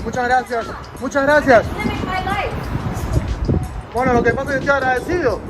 Muchas gracias. Muchas gracias. Bueno, lo que pasa es que estoy agradecido.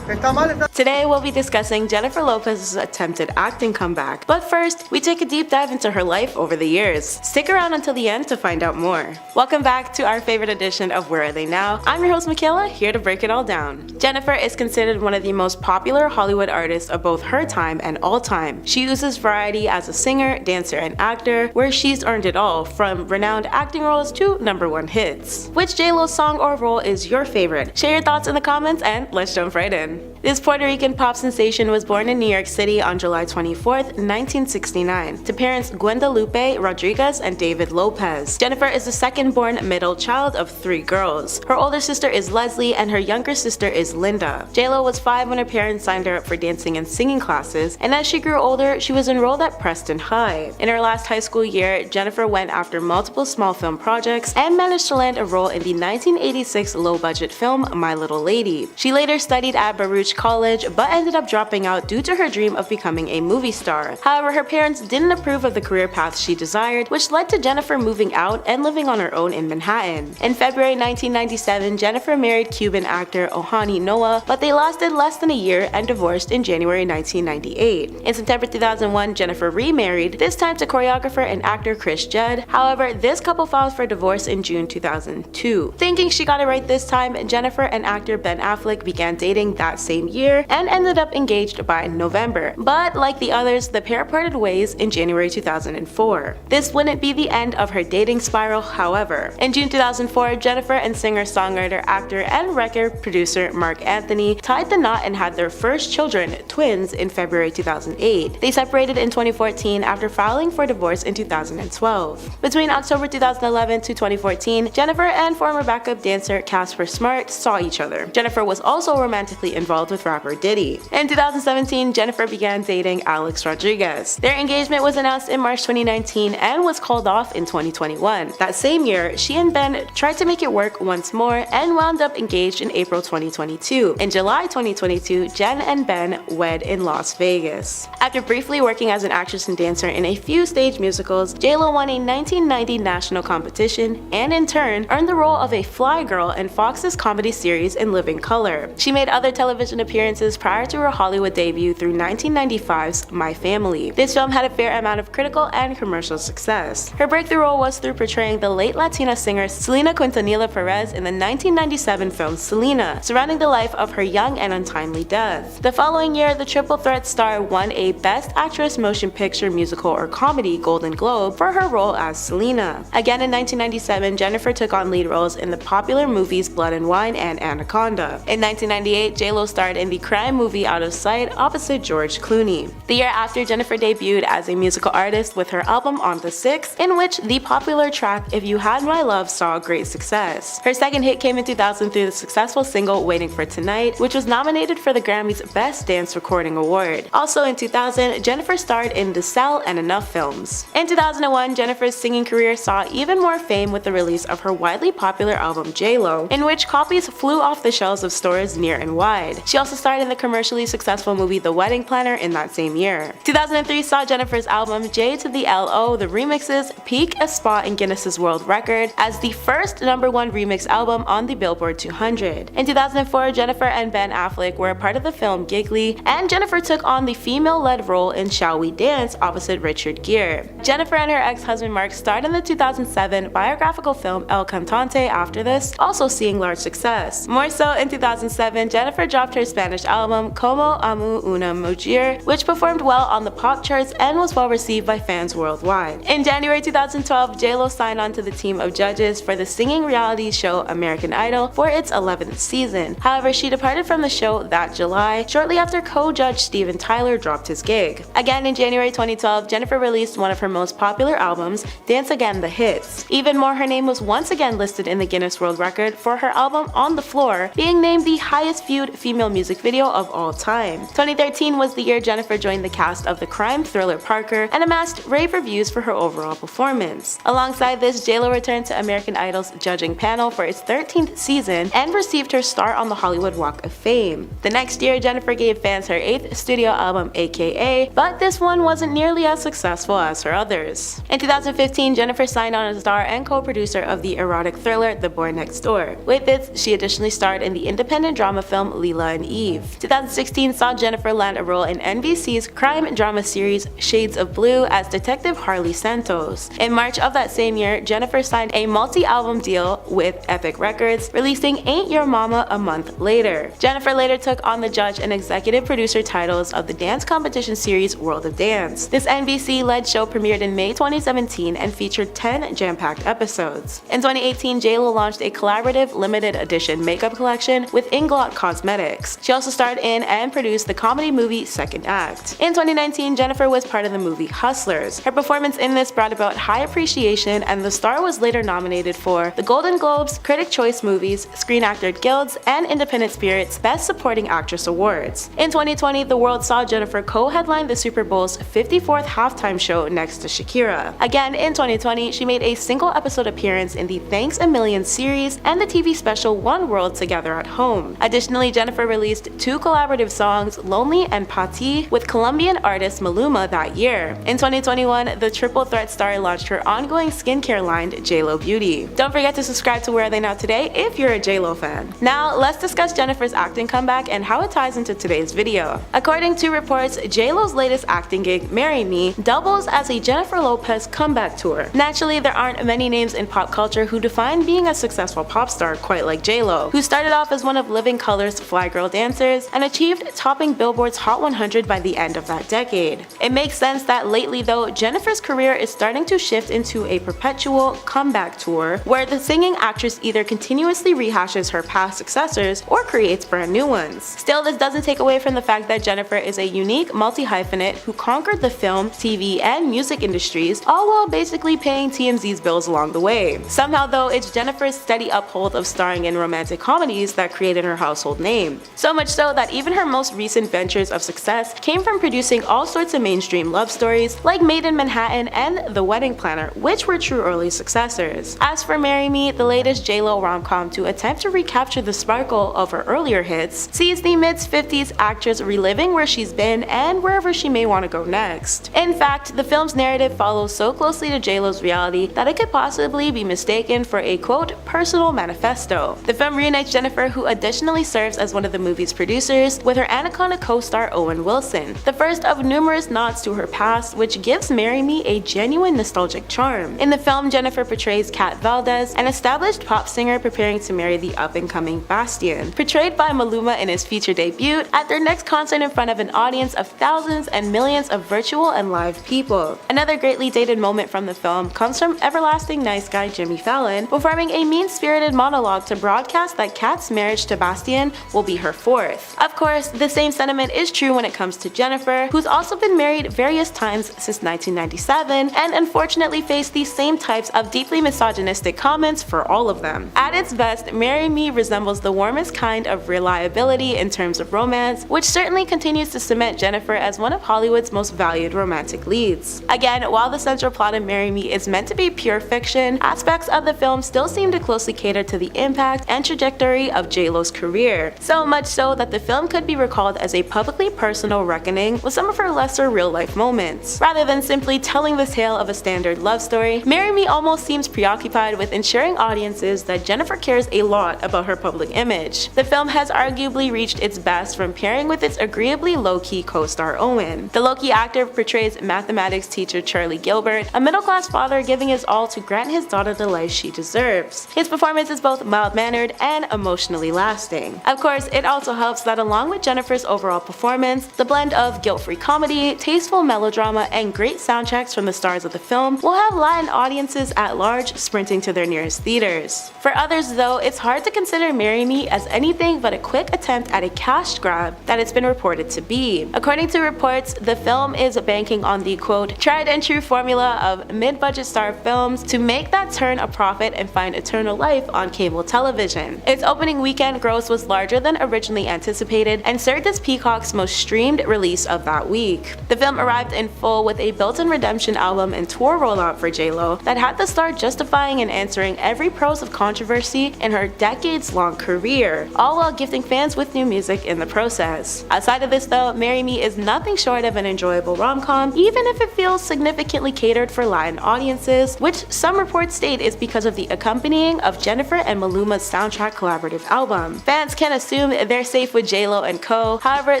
Está mal, está... Today we'll be discussing Jennifer Lopez's attempted acting comeback. But first, we take a deep dive into her life over the years. Stick around until the end to find out more. Welcome back to our favorite edition of Where Are They Now? I'm your host Michaela, here to break it all down. Jennifer is considered one of the most popular Hollywood artists of both her time and all time. She uses variety as a singer, dancer, and actor, where she's earned it all, from renowned acting roles to #1 hits. Which J-Lo song or role is your favorite? Share your thoughts in the comments and let's jump right in. This Puerto Rican pop sensation was born in New York City on July 24th, 1969, to parents Guadalupe Rodriguez and David Lopez. Jennifer is the second-born middle child of 3 girls. Her older sister is Leslie and her younger sister is Linda. J-Lo was 5 when her parents signed her up for dancing and singing classes, and as she grew older, she was enrolled at Preston High. In her last high school year, Jennifer went after multiple small film projects and managed to land a role in the 1986 low-budget film My Little Lady. She later studied at Baruch College, but ended up dropping out due to her dream of becoming a movie star. However, her parents didn't approve of the career path she desired, which led to Jennifer moving out and living on her own in Manhattan. In February 1997, Jennifer married Cuban actor Ohani Noah, but they lasted less than a year and divorced in January 1998. In September 2001, Jennifer remarried, this time to choreographer and actor Chris Judd. However, this couple filed for divorce in June 2002. Thinking she got it right this time, Jennifer and actor Ben Affleck began dating that same year and ended up engaged by November. But like the others, the pair parted ways in January 2004. This wouldn't be the end of her dating spiral, however. In June 2004, Jennifer and singer-songwriter, actor, and record producer Mark Anthony tied the knot and had their first children, twins, in February 2008. They separated in 2014 after filing for divorce in 2012. Between October 2011 to 2014, Jennifer and former backup dancer Casper Smart saw each other. Jennifer was also romantically involved with rapper Diddy. In 2017, Jennifer began dating Alex Rodriguez. Their engagement was announced in March 2019 and was called off in 2021. That same year, she and Ben tried to make it work once more and wound up engaged in April 2022. In July 2022, Jen and Ben wed in Las Vegas. After briefly working as an actress and dancer in a few stage musicals, J-Lo won a 1990 national competition and in turn earned the role of a fly girl in Fox's comedy series In Living Color. She made other television appearances prior to her Hollywood debut through 1995's My Family. This film had a fair amount of critical and commercial success. Her breakthrough role was through portraying the late Latina singer Selena Quintanilla Perez in the 1997 film Selena, surrounding the life of her young and untimely death. The following year, the triple threat star won a Best Actress Motion Picture, Musical, or Comedy Golden Globe for her role as Selena. Again in 1997, Jennifer took on lead roles in the popular movies Blood and Wine and Anaconda. In 1998, J-Lo starred in the crime movie Out of Sight opposite George Clooney. The year after, Jennifer debuted as a musical artist with her album On the Six, in which the popular track If You Had My Love saw great success. Her second hit came in 2000 through the successful single Waiting for Tonight, which was nominated for the Grammy's Best Dance Recording Award. Also in 2000, Jennifer starred in The Cell and Enough films. In 2001, Jennifer's singing career saw even more fame with the release of her widely popular album J-Lo, in which copies flew off the shelves of stores near and wide. She also starred in the commercially successful movie The Wedding Planner in that same year. 2003 saw Jennifer's album J to the L.O. The Remixes peak a spot in Guinness's World Record as the first #1 remix album on the Billboard 200. In 2004, Jennifer and Ben Affleck were a part of the film Giggly, and Jennifer took on the female-led role in Shall We Dance opposite Richard Gere. Jennifer and her ex-husband Mark starred in the 2007 biographical film El Cantante after this, also seeing large success. More so, in 2007, Jennifer dropped her Spanish album Como Amo Una Mujer, which performed well on the pop charts and was well received by fans worldwide. In January 2012, J-Lo signed on to the team of judges for the singing reality show American Idol for its 11th season. However, she departed from the show that July, shortly after co-judge Steven Tyler dropped his gig. Again in January 2012, Jennifer released one of her most popular albums, Dance Again the Hits. Even more, her name was once again listed in the Guinness World Record for her album On the Floor, being named the highest viewed female music video of all time. 2013 was the year Jennifer joined the cast of the crime thriller Parker and amassed rave reviews for her overall performance. Alongside this, JLo returned to American Idol's judging panel for its 13th season and received her start on the Hollywood Walk of Fame. The next year, Jennifer gave fans her 8th studio album, AKA, but this one wasn't nearly as successful as her others. In 2015, Jennifer signed on as a star and co-producer of the erotic thriller The Boy Next Door. With this, she additionally starred in the independent drama film Leela and Eve. 2016 saw Jennifer land a role in NBC's crime drama series Shades of Blue as Detective Harley Santos. In March of that same year, Jennifer signed a multi-album deal with Epic Records, releasing Ain't Your Mama a month later. Jennifer later took on the judge and executive producer titles of the dance competition series World of Dance. This NBC-led show premiered in May 2017 and featured 10 jam-packed episodes. In 2018, JLo launched a collaborative limited edition makeup collection with Inglot Cosmetics. She also starred in and produced the comedy movie Second Act. In 2019, Jennifer was part of the movie Hustlers. Her performance in this brought about high appreciation, and the star was later nominated for the Golden Globes, Critic Choice Movies, Screen Actor Guilds, and Independent Spirit's Best Supporting Actress Awards. In 2020, the world saw Jennifer co-headline the Super Bowl's 54th halftime show next to Shakira. Again, in 2020, she made a single episode appearance in the Thanks a Million series and the TV special One World Together at Home. Additionally, Jennifer released 2 collaborative songs, Lonely and Pati, with Colombian artist Maluma that year. In 2021, the triple threat star launched her ongoing skincare line, JLo Beauty. Don't forget to subscribe to Where Are They Now Today if you're a JLo fan. Now, let's discuss Jennifer's acting comeback and how it ties into today's video. According to reports, JLo's latest acting gig, Marry Me, doubles as a Jennifer Lopez comeback tour. Naturally, there aren't many names in pop culture who define being a successful pop star quite like JLo, who started off as one of Living Colour's fly girl dancers and achieved topping Billboard's Hot 100 by the end of that decade. It makes sense that lately though, Jennifer's career is starting to shift into a perpetual comeback tour where the singing actress either continuously rehashes her past successors or creates brand new ones. Still, this doesn't take away from the fact that Jennifer is a unique multi-hyphenate who conquered the film, TV, and music industries, all while basically paying TMZ's bills along the way. Somehow though, it's Jennifer's steady uphold of starring in romantic comedies that created her household name. So much so that even her most recent ventures of success came from producing all sorts of mainstream love stories like Made in Manhattan and The Wedding Planner, which were true early successors. As for Marry Me, the latest JLo rom-com to attempt to recapture the sparkle of her earlier hits, sees the mid-50s actress reliving where she's been and wherever she may want to go next. In fact, the film's narrative follows so closely to JLo's reality that it could possibly be mistaken for a quote, personal manifesto. The film reunites Jennifer, who additionally serves as one of the movie's producers, with her Anaconda co-star Owen Wilson, the first of numerous nods to her past, which gives Marry Me a genuine nostalgic charm. In the film, Jennifer portrays Kat Valdez, an established pop singer preparing to marry the up-and-coming Bastian, portrayed by Maluma in his feature debut at their next concert in front of an audience of thousands and millions of virtual and live people. Another greatly dated moment from the film comes from everlasting nice guy Jimmy Fallon performing a mean-spirited monologue to broadcast that Kat's marriage to Bastian will be her 4th. Of course, the same sentiment is true when it comes to Jennifer, who's also been married various times since 1997 and unfortunately faced these same types of deeply misogynistic comments for all of them. At its best, Marry Me resembles the warmest kind of reliability in terms of romance, which certainly continues to cement Jennifer as one of Hollywood's most valued romantic leads. Again, while the central plot of Marry Me is meant to be pure fiction, aspects of the film still seem to closely cater to the impact and trajectory of JLo's career, so much so that the film could be recalled as a publicly personal reckoning with some of her lesser real-life moments. Rather than simply telling the tale of a standard love story, Marry Me almost seems preoccupied with ensuring audiences that Jennifer cares a lot about her public image. The film has arguably reached its best from pairing with its agreeably low-key co-star Owen. The low-key actor portrays mathematics teacher Charlie Gilbert, a middle-class father giving his all to grant his daughter the life she deserves. His performance is both mild-mannered and emotionally lasting. Of course, it also helps that along with Jennifer's overall performance, the blend of guilt-free comedy, tasteful melodrama, and great soundtracks from the stars of the film will have Latin audiences at large sprinting to their nearest theaters. For others though, it's hard to consider Marry Me as anything but a quick attempt at a cash grab that it's been reported to be. According to reports, the film is banking on the quote, tried and true formula of mid-budget star films to make that turn a profit and find eternal life on cable television. Its opening weekend gross was larger than than originally anticipated and served as Peacock's most streamed release of that week. The film arrived in full with a built-in redemption album and tour rollout for J-Lo that had the star justifying and answering every prose of controversy in her decades-long career, all while gifting fans with new music in the process. Outside of this though, Marry Me is nothing short of an enjoyable rom-com, even if it feels significantly catered for Latin audiences, which some reports state is because of the accompanying of Jennifer and Maluma's soundtrack collaborative album. Fans can assume they're safe with J-Lo and co. However,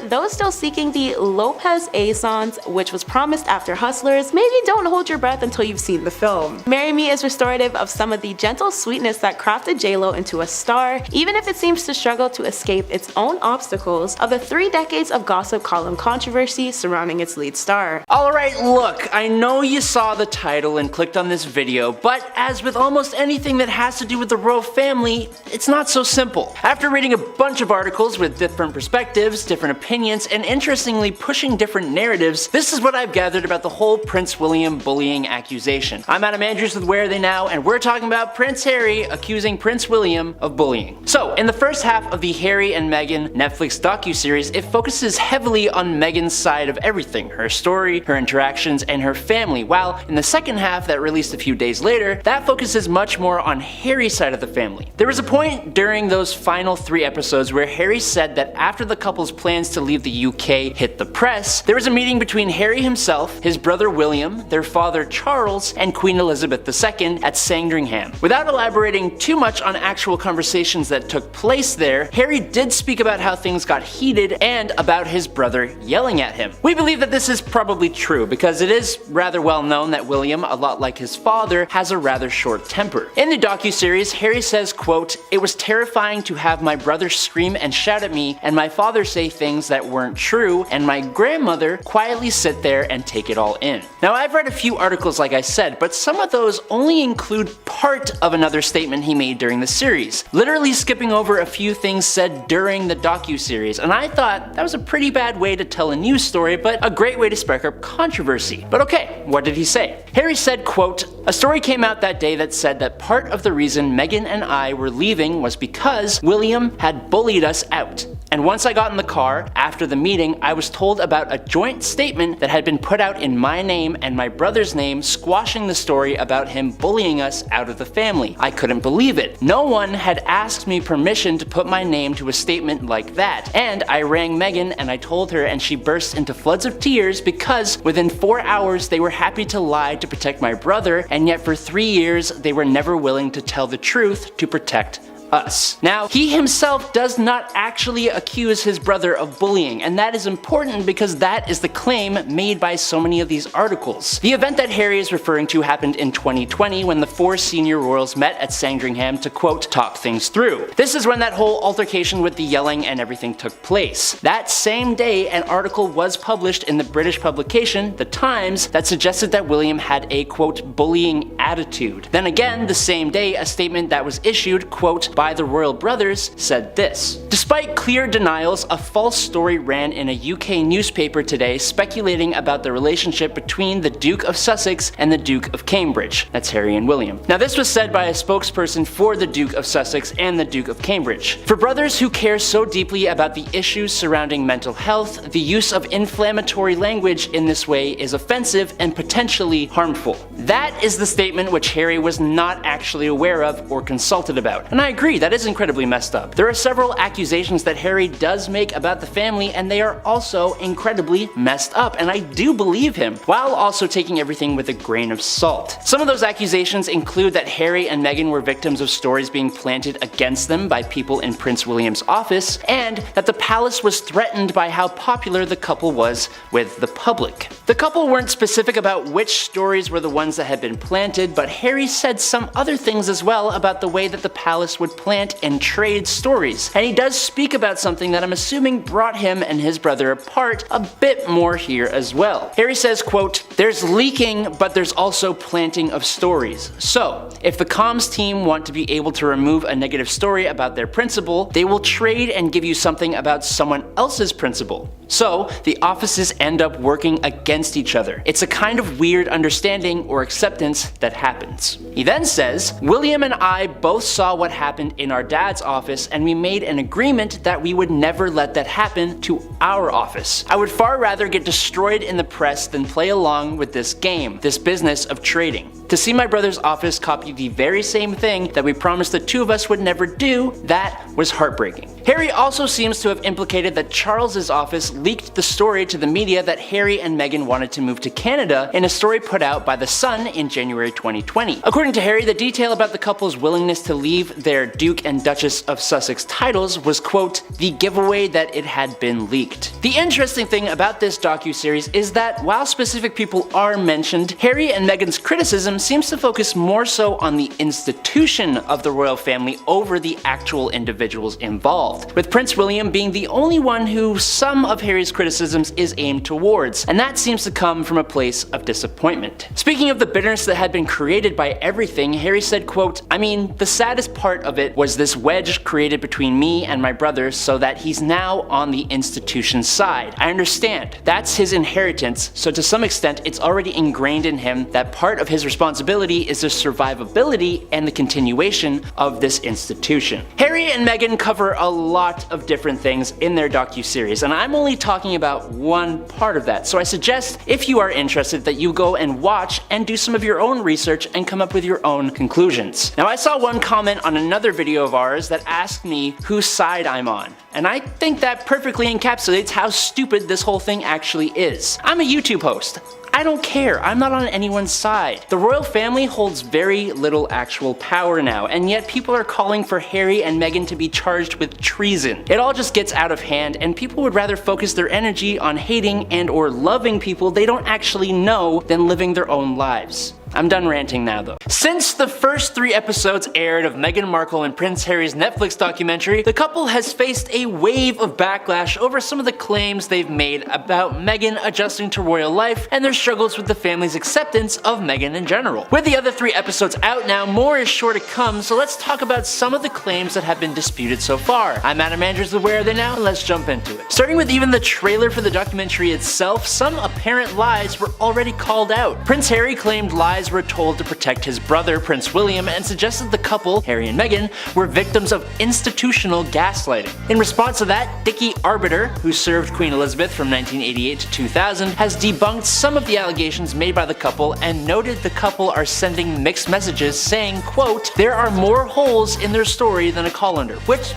those still seeking the Lopez A-Sons, which was promised after Hustlers, maybe don't hold your breath until you've seen the film. Marry Me is restorative of some of the gentle sweetness that crafted J-Lo into a star, even if it seems to struggle to escape its own obstacles of the 3 decades of gossip column controversy surrounding its lead star. Alright, look, I know you saw the title and clicked on this video, but as with almost anything that has to do with the royal family, it's not so simple. After reading a bunch of articles with different perspectives, different opinions, and interestingly pushing different narratives, this is what I've gathered about the whole Prince William bullying accusation. I'm Adam Andrews with Where Are They Now, and we're talking about Prince Harry accusing Prince William of bullying. So, in the first half of the Harry and Meghan Netflix docuseries, it focuses heavily on Meghan's side of everything, her story, her interactions, and her family, while in the second half that released a few days later, that focuses much more on Harry's side of the family. There was a point during those final 3 episodes where Harry said that after the couple's plans to leave the UK hit the press, there was a meeting between Harry himself, his brother William, their father Charles, and Queen Elizabeth II at Sandringham. Without elaborating too much on actual conversations that took place there, Harry did speak about how things got heated and about his brother yelling at him. We believe that this is probably true because it is rather well known that William, a lot like his father, has a rather short temper. In the docuseries, Harry says, quote, "It was terrifying to have my brother scream and shout at me and my father say things that weren't true and my grandmother quietly sit there and take it all in." Now I've read a few articles like I said, but some of those only include part of another statement he made during the series, literally skipping over a few things said during the docuseries, and I thought that was a pretty bad way to tell a news story, but a great way to spark up controversy. But okay, what did he say? Harry said, quote, "A story came out that day that said that part of the reason Meghan and I were leaving was because William had bullied us out. And once I got in the car, after the meeting, I was told about a joint statement that had been put out in my name and my brother's name squashing the story about him bullying us out of the family. I couldn't believe it. No one had asked me permission to put my name to a statement like that. And I rang Meghan and I told her and she burst into floods of tears because within 4 hours they were happy to lie to protect my brother, and yet for 3 years they were never willing to tell the truth to protect us." Now, he himself does not actually accuse his brother of bullying, and that is important because that is the claim made by so many of these articles. The event that Harry is referring to happened in 2020 when the 4 senior royals met at Sandringham to, quote, "talk things through." This is when that whole altercation with the yelling and everything took place. That same day, an article was published in the British publication, The Times, that suggested that William had a, quote, bullying attitude. Then again, the same day, a statement that was issued, quote, by the royal brothers said this. Despite clear denials, a false story ran in a UK newspaper today speculating about the relationship between the Duke of Sussex and the Duke of Cambridge. That's Harry and William. Now this was said by a spokesperson for the Duke of Sussex and the Duke of Cambridge. For brothers who care so deeply about the issues surrounding mental health, the use of inflammatory language in this way is offensive and potentially harmful. That is the statement which Harry was not actually aware of or consulted about. And I agree, that is incredibly messed up. There are several accusations that Harry does make about the family, and they are also incredibly messed up, and I do believe him, while also taking everything with a grain of salt. Some of those accusations include that Harry and Meghan were victims of stories being planted against them by people in Prince William's office, and that the palace was threatened by how popular the couple was with the public. The couple weren't specific about which stories were the ones that had been planted, but Harry said some other things as well about the way that the palace would plant and trade stories. And he does speak about something that I'm assuming brought him and his brother apart a bit more here as well. Harry says, quote, "There's leaking, but there's also planting of stories. So, if the comms team want to be able to remove a negative story about their principal, they will trade and give you something about someone else's principal. So, the offices end up working against each other. It's a kind of weird understanding or acceptance that happens." He then says, "William and I both saw what happened happened in our dad's office, and we made an agreement that we would never let that happen to our office. I would far rather get destroyed in the press than play along with this game, this business of trading. To see my brother's office copy the very same thing that we promised the two of us would never do, that was heartbreaking. Harry also seems to have implicated that Charles's office leaked the story to the media that Harry and Meghan wanted to move to Canada in a story put out by The Sun in January 2020. According to Harry, the detail about the couple's willingness to leave their Duke and Duchess of Sussex titles was, quote, the giveaway that it had been leaked. The interesting thing about this docuseries is that while specific people are mentioned, Harry and Meghan's criticism seems to focus more so on the institution of the royal family over the actual individuals involved, with Prince William being the only one who some of Harry's criticisms is aimed towards, and that seems to come from a place of disappointment. Speaking of the bitterness that had been created by everything, Harry said, quote, I mean, the saddest part of it was this wedge created between me and my brother so that he's now on the institution's side. I understand, that's his inheritance, so to some extent it's already ingrained in him that part of his responsibility is the survivability and the continuation of this institution. Harry and Meghan cover a lot of different things in their docuseries, and I'm only talking about one part of that, so I suggest if you are interested that you go and watch and do some of your own research and come up with your own conclusions. Now, I saw one comment on another video of ours that asked me whose side I'm on, and I think that perfectly encapsulates how stupid this whole thing actually is. I'm a YouTube host. I don't care, I'm not on anyone's side. The royal family holds very little actual power now, and yet people are calling for Harry and Meghan to be charged with treason. It all just gets out of hand, and people would rather focus their energy on hating and or loving people they don't actually know than living their own lives. I'm done ranting now though. Since the first 3 episodes aired of Meghan Markle and Prince Harry's Netflix documentary, the couple has faced a wave of backlash over some of the claims they've made about Meghan adjusting to royal life and their struggles with the family's acceptance of Meghan in general. With the other 3 episodes out now, more is sure to come, so let's talk about some of the claims that have been disputed so far. I'm Adam Andrews with Where Are They Now, and let's jump into it. Starting with even the trailer for the documentary itself, some apparent lies were already called out. Prince Harry claimed lies were told to protect his brother Prince William and suggested the couple, Harry and Meghan, were victims of institutional gaslighting. In response to that, Dickie Arbiter, who served Queen Elizabeth from 1988 to 2000, has debunked some of the allegations made by the couple and noted the couple are sending mixed messages saying, quote, there are more holes in their story than a colander, which,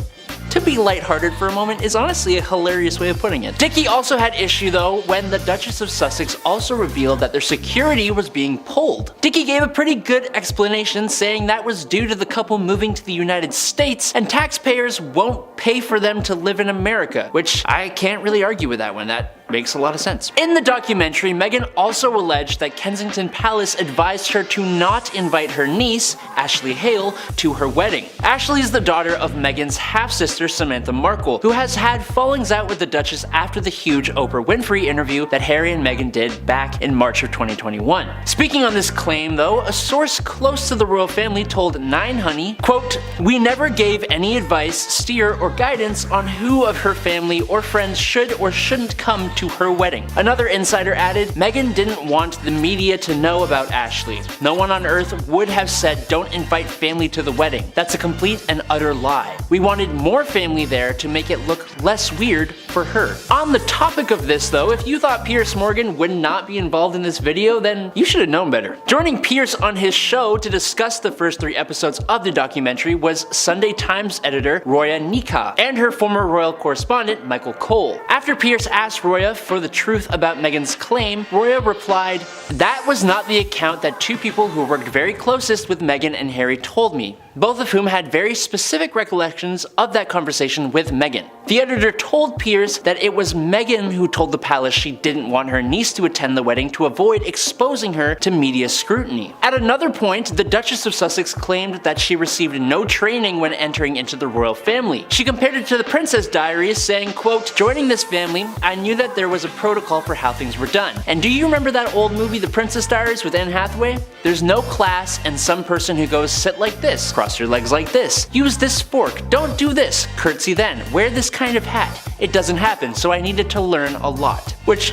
to be lighthearted for a moment, is honestly a hilarious way of putting it. Dickie also had issue though when the Duchess of Sussex also revealed that their security was being pulled. Dickie gave a pretty good explanation saying that was due to the couple moving to the United States and taxpayers won't pay for them to live in America, which I can't really argue with that one. That makes a lot of sense. In the documentary, Meghan also alleged that Kensington Palace advised her to not invite her niece, Ashley Hale, to her wedding. Ashley is the daughter of Meghan's half-sister Samantha Markle, who has had fallings out with the Duchess after the huge Oprah Winfrey interview that Harry and Meghan did back in March of 2021. Speaking on this claim though, a source close to the royal family told 9honey, quote, we never gave any advice, steer, or guidance on who of her family or friends should or shouldn't come to her wedding. Another insider added, Meghan didn't want the media to know about Ashley. No one on earth would have said don't invite family to the wedding. That's a complete and utter lie. We wanted more family there to make it look less weird for her. On the topic of this though, if you thought Piers Morgan would not be involved in this video, then you should have known better. Joining Piers on his show to discuss the first 3 episodes of the documentary was Sunday Times editor Roya Nika and her former royal correspondent Michael Cole. After Piers asked Roya for the truth about Meghan's claim, Roya replied, that was not the account that 2 people who worked very closest with Meghan and Harry told me, both of whom had very specific recollections of that conversation with Meghan. The editor told Piers that it was Meghan who told the palace she didn't want her niece to attend the wedding to avoid exposing her to media scrutiny. At another point, the Duchess of Sussex claimed that she received no training when entering into the royal family. She compared it to the Princess Diaries, saying, quote, joining this family, I knew that there was a protocol for how things were done. And do you remember that old movie The Princess Diaries with Anne Hathaway? There's no class and some person who goes sit like this, cross your legs like this, use this fork, don't do this, curtsy then, wear this kind of hat. It doesn't happen, so I needed to learn a lot. Which,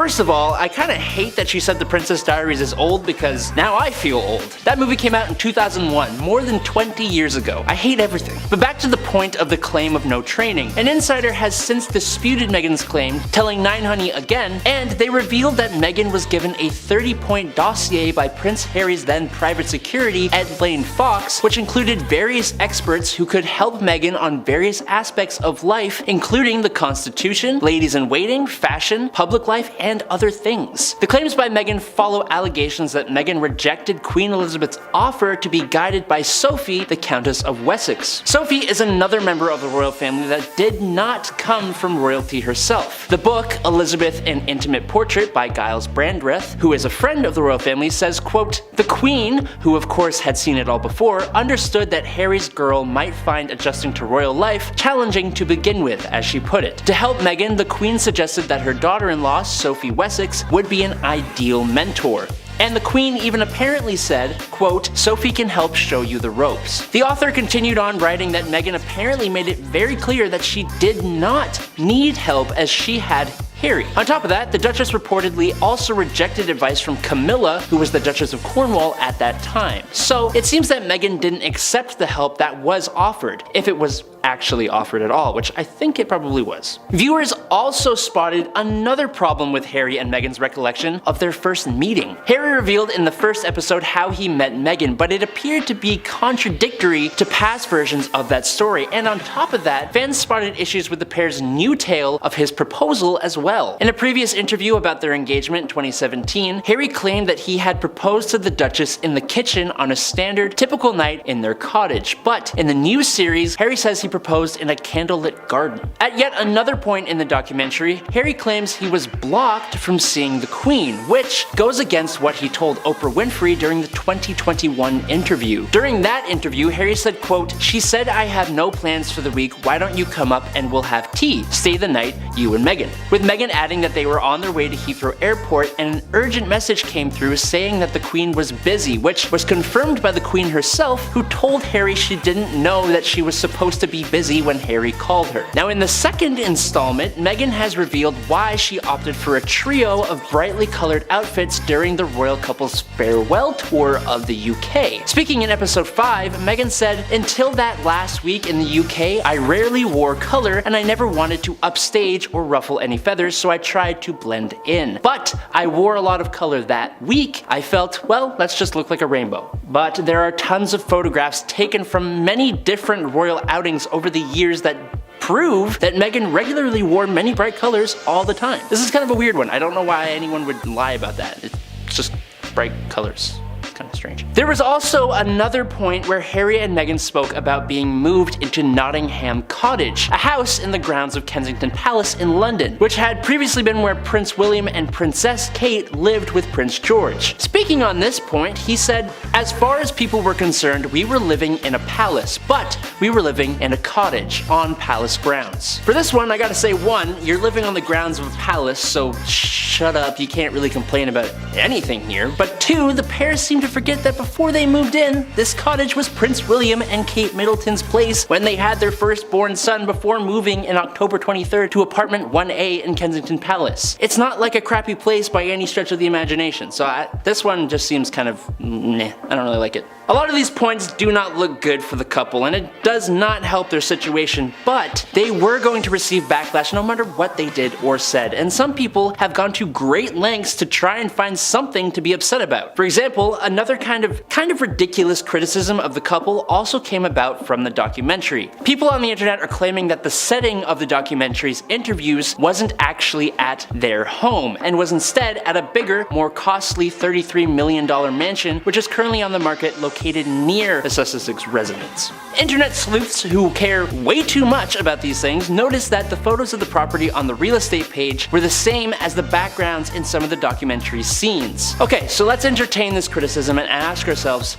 first of all, I kinda hate that she said The Princess Diaries is old because now I feel old. That movie came out in 2001, more than 20 years ago. I hate everything. But back to the point of the claim of no training. An insider has since disputed Meghan's claim, telling 9honey again, and they revealed that Meghan was given a 30-point dossier by Prince Harry's then private security, Ed Lane Fox, which included various experts who could help Meghan on various aspects of life, including the Constitution, ladies-in-waiting, fashion, public life, and other things. The claims by Meghan follow allegations that Meghan rejected Queen Elizabeth's offer to be guided by Sophie, the Countess of Wessex. Sophie is another member of the royal family that did not come from royalty herself. The book, Elizabeth: An Intimate Portrait by Giles Brandreth, who is a friend of the royal family, says, quote, "The Queen, who of course had seen it all before, understood that Harry's girl might find adjusting to royal life challenging to begin with, as she put it. To help Meghan, the Queen suggested that her daughter-in-law, Sophie Wessex, would be an ideal mentor. And the Queen even apparently said, quote, Sophie can help show you the ropes." The author continued on writing that Meghan apparently made it very clear that she did not need help as she had Harry. On top of that, the Duchess reportedly also rejected advice from Camilla, who was the Duchess of Cornwall at that time. So it seems that Meghan didn't accept the help that was offered, if it was actually offered at all, which I think it probably was. Viewers also spotted another problem with Harry and Meghan's recollection of their first meeting. Harry revealed in the first episode how he met Meghan, but it appeared to be contradictory to past versions of that story, and on top of that, fans spotted issues with the pair's new tale of his proposal as well. In a previous interview about their engagement in 2017, Harry claimed that he had proposed to the Duchess in the kitchen on a standard, typical night in their cottage, but in the new series, Harry says he proposed in a candlelit garden. At yet another point in the documentary, Harry claims he was blocked from seeing the Queen, which goes against what he told Oprah Winfrey during the 2021 interview. During that interview, Harry said, quote, "She said I have no plans for the week, why don't you come up and we'll have tea, stay the night, you and Meghan." With Meghan adding that they were on their way to Heathrow Airport and an urgent message came through saying that the Queen was busy, which was confirmed by the Queen herself, who told Harry she didn't know that she was supposed to be busy when Harry called her. Now in the second installment, Meghan has revealed why she opted for a trio of brightly colored outfits during the royal couple's farewell tour of the UK. Speaking in episode 5, Meghan said, "Until that last week in the UK, I rarely wore color and I never wanted to upstage or ruffle any feathers, so I tried to blend in. But I wore a lot of color that week. I felt, well, let's just look like a rainbow." But there are tons of photographs taken from many different royal outings over the years that prove that Meghan regularly wore many bright colors all the time. This is kind of a weird one. I don't know why anyone would lie about that. It's just bright colors. Kind of strange. There was also another point where Harry and Meghan spoke about being moved into Nottingham Cottage, a house in the grounds of Kensington Palace in London, which had previously been where Prince William and Princess Kate lived with Prince George. Speaking on this point, he said, "As far as people were concerned, we were living in a palace, but we were living in a cottage on palace grounds." For this one, I gotta say, one, you're living on the grounds of a palace, so shut up, you can't really complain about anything here. But two, the pair seem to forget that before they moved in, this cottage was Prince William and Kate Middleton's place when they had their firstborn son before moving in October 23rd to apartment 1A in Kensington Palace. It's not like a crappy place by any stretch of the imagination, so this one just seems kind of meh. I don't really like it. A lot of these points do not look good for the couple, and it does not help their situation, but they were going to receive backlash no matter what they did or said, and some people have gone to great lengths to try and find something to be upset about. For example, another kind of ridiculous criticism of the couple also came about from the documentary. People on the internet are claiming that the setting of the documentary's interviews wasn't actually at their home, and was instead at a bigger, more costly $33 million mansion, which is currently on the market located near the Sussex residence. Internet sleuths who care way too much about these things noticed that the photos of the property on the real estate page were the same as the backgrounds in some of the documentary's scenes. Okay, so let's entertain this criticism and ask ourselves,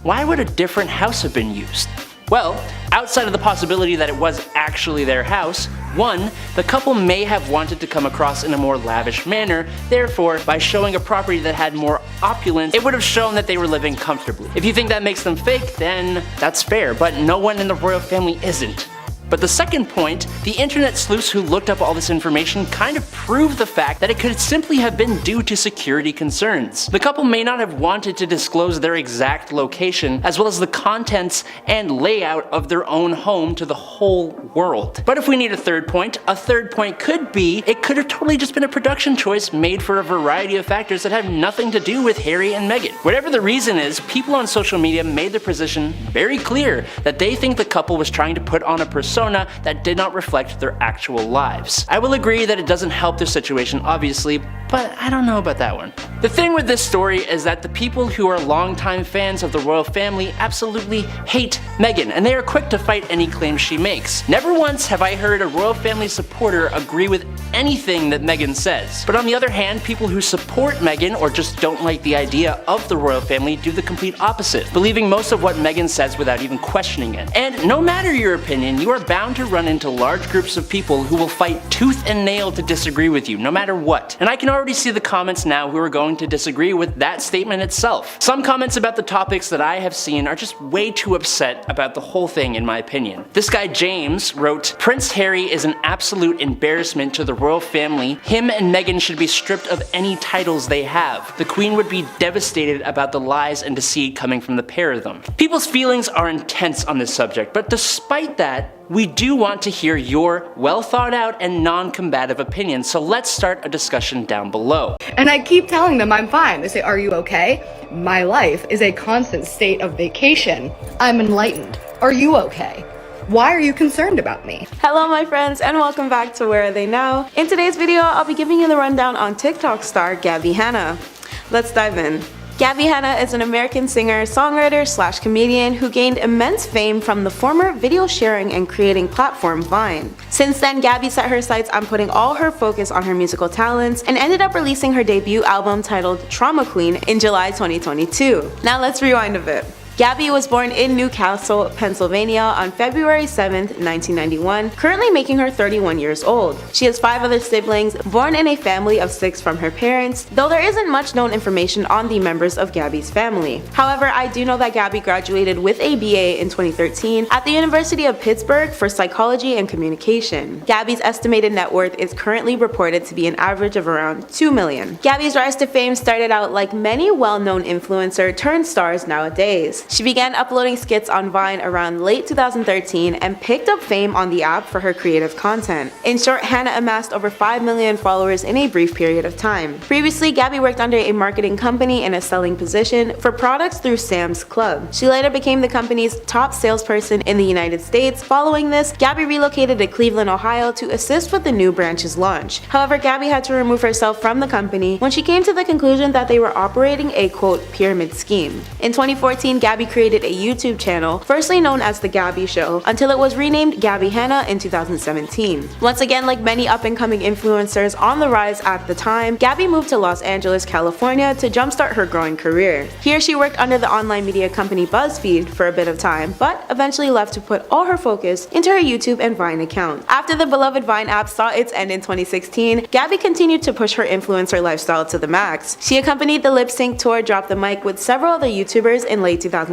why would a different house have been used? Well, outside of the possibility that it was actually their house, one, the couple may have wanted to come across in a more lavish manner, therefore, by showing a property that had more opulence, it would have shown that they were living comfortably. If you think that makes them fake, then that's fair, but no one in the royal family isn't. But the second point, the internet sleuths who looked up all this information kind of proved the fact that it could simply have been due to security concerns. The couple may not have wanted to disclose their exact location, as well as the contents and layout of their own home to the whole world. But if we need a third point could be it could have totally just been a production choice made for a variety of factors that have nothing to do with Harry and Meghan. Whatever the reason is, people on social media made their position very clear that they think the couple was trying to put on a persona that did not reflect their actual lives. I will agree that it doesn't help their situation, obviously, but I don't know about that one. The thing with this story is that the people who are longtime fans of the royal family absolutely hate Meghan, and they are quick to fight any claims she makes. Never once have I heard a royal family supporter agree with anything that Meghan says. But on the other hand, people who support Meghan or just don't like the idea of the royal family do the complete opposite, believing most of what Meghan says without even questioning it. And no matter your opinion, you are bound to run into large groups of people who will fight tooth and nail to disagree with you, no matter what. And I can already see the comments now who are going to disagree with that statement itself. Some comments about the topics that I have seen are just way too upset about the whole thing, in my opinion. This guy James wrote, "Prince Harry is an absolute embarrassment to the royal family. Him and Meghan should be stripped of any titles they have. The Queen would be devastated about the lies and deceit coming from the pair of them." People's feelings are intense on this subject, but despite that, we do want to hear your well thought out and non-combative opinions, so let's start a discussion down below. And I keep telling them I'm fine. They say, "Are you okay?" My life is a constant state of vacation. I'm enlightened. Are you okay? Why are you concerned about me? Hello my friends and welcome back to Where Are They Now? In today's video, I'll be giving you the rundown on TikTok star Gabbie Hannah. Let's dive in. Gabbie Hannah is an American singer, songwriter / comedian who gained immense fame from the former video sharing and creating platform Vine. Since then, Gabbie set her sights on putting all her focus on her musical talents and ended up releasing her debut album titled Trauma Queen in July 2022. Now let's rewind a bit. Gabbie was born in Newcastle, Pennsylvania on February 7th, 1991, currently making her 31 years old. She has 5 other siblings, born in a family of 6 from her parents, though there isn't much known information on the members of Gabbie's family. However, I do know that Gabbie graduated with a BA in 2013 at the University of Pittsburgh for psychology and communication. Gabbie's estimated net worth is currently reported to be an average of around $2 million. Gabbie's rise to fame started out like many well-known influencer turned stars nowadays. She began uploading skits on Vine around late 2013 and picked up fame on the app for her creative content. In short, Hannah amassed over 5 million followers in a brief period of time. Previously, Gabbie worked under a marketing company in a selling position for products through Sam's Club. She later became the company's top salesperson in the United States. Following this, Gabbie relocated to Cleveland, Ohio to assist with the new branch's launch. However, Gabbie had to remove herself from the company when she came to the conclusion that they were operating a quote pyramid scheme. In 2014, Gabbie created a YouTube channel, firstly known as The Gabbie Show, until it was renamed Gabbie Hannah in 2017. Once again, like many up-and-coming influencers on the rise at the time, Gabbie moved to Los Angeles, California to jumpstart her growing career. Here she worked under the online media company BuzzFeed for a bit of time, but eventually left to put all her focus into her YouTube and Vine account. After the beloved Vine app saw its end in 2016, Gabbie continued to push her influencer lifestyle to the max. She accompanied the lip sync tour Drop the Mic with several other YouTubers in late 2016.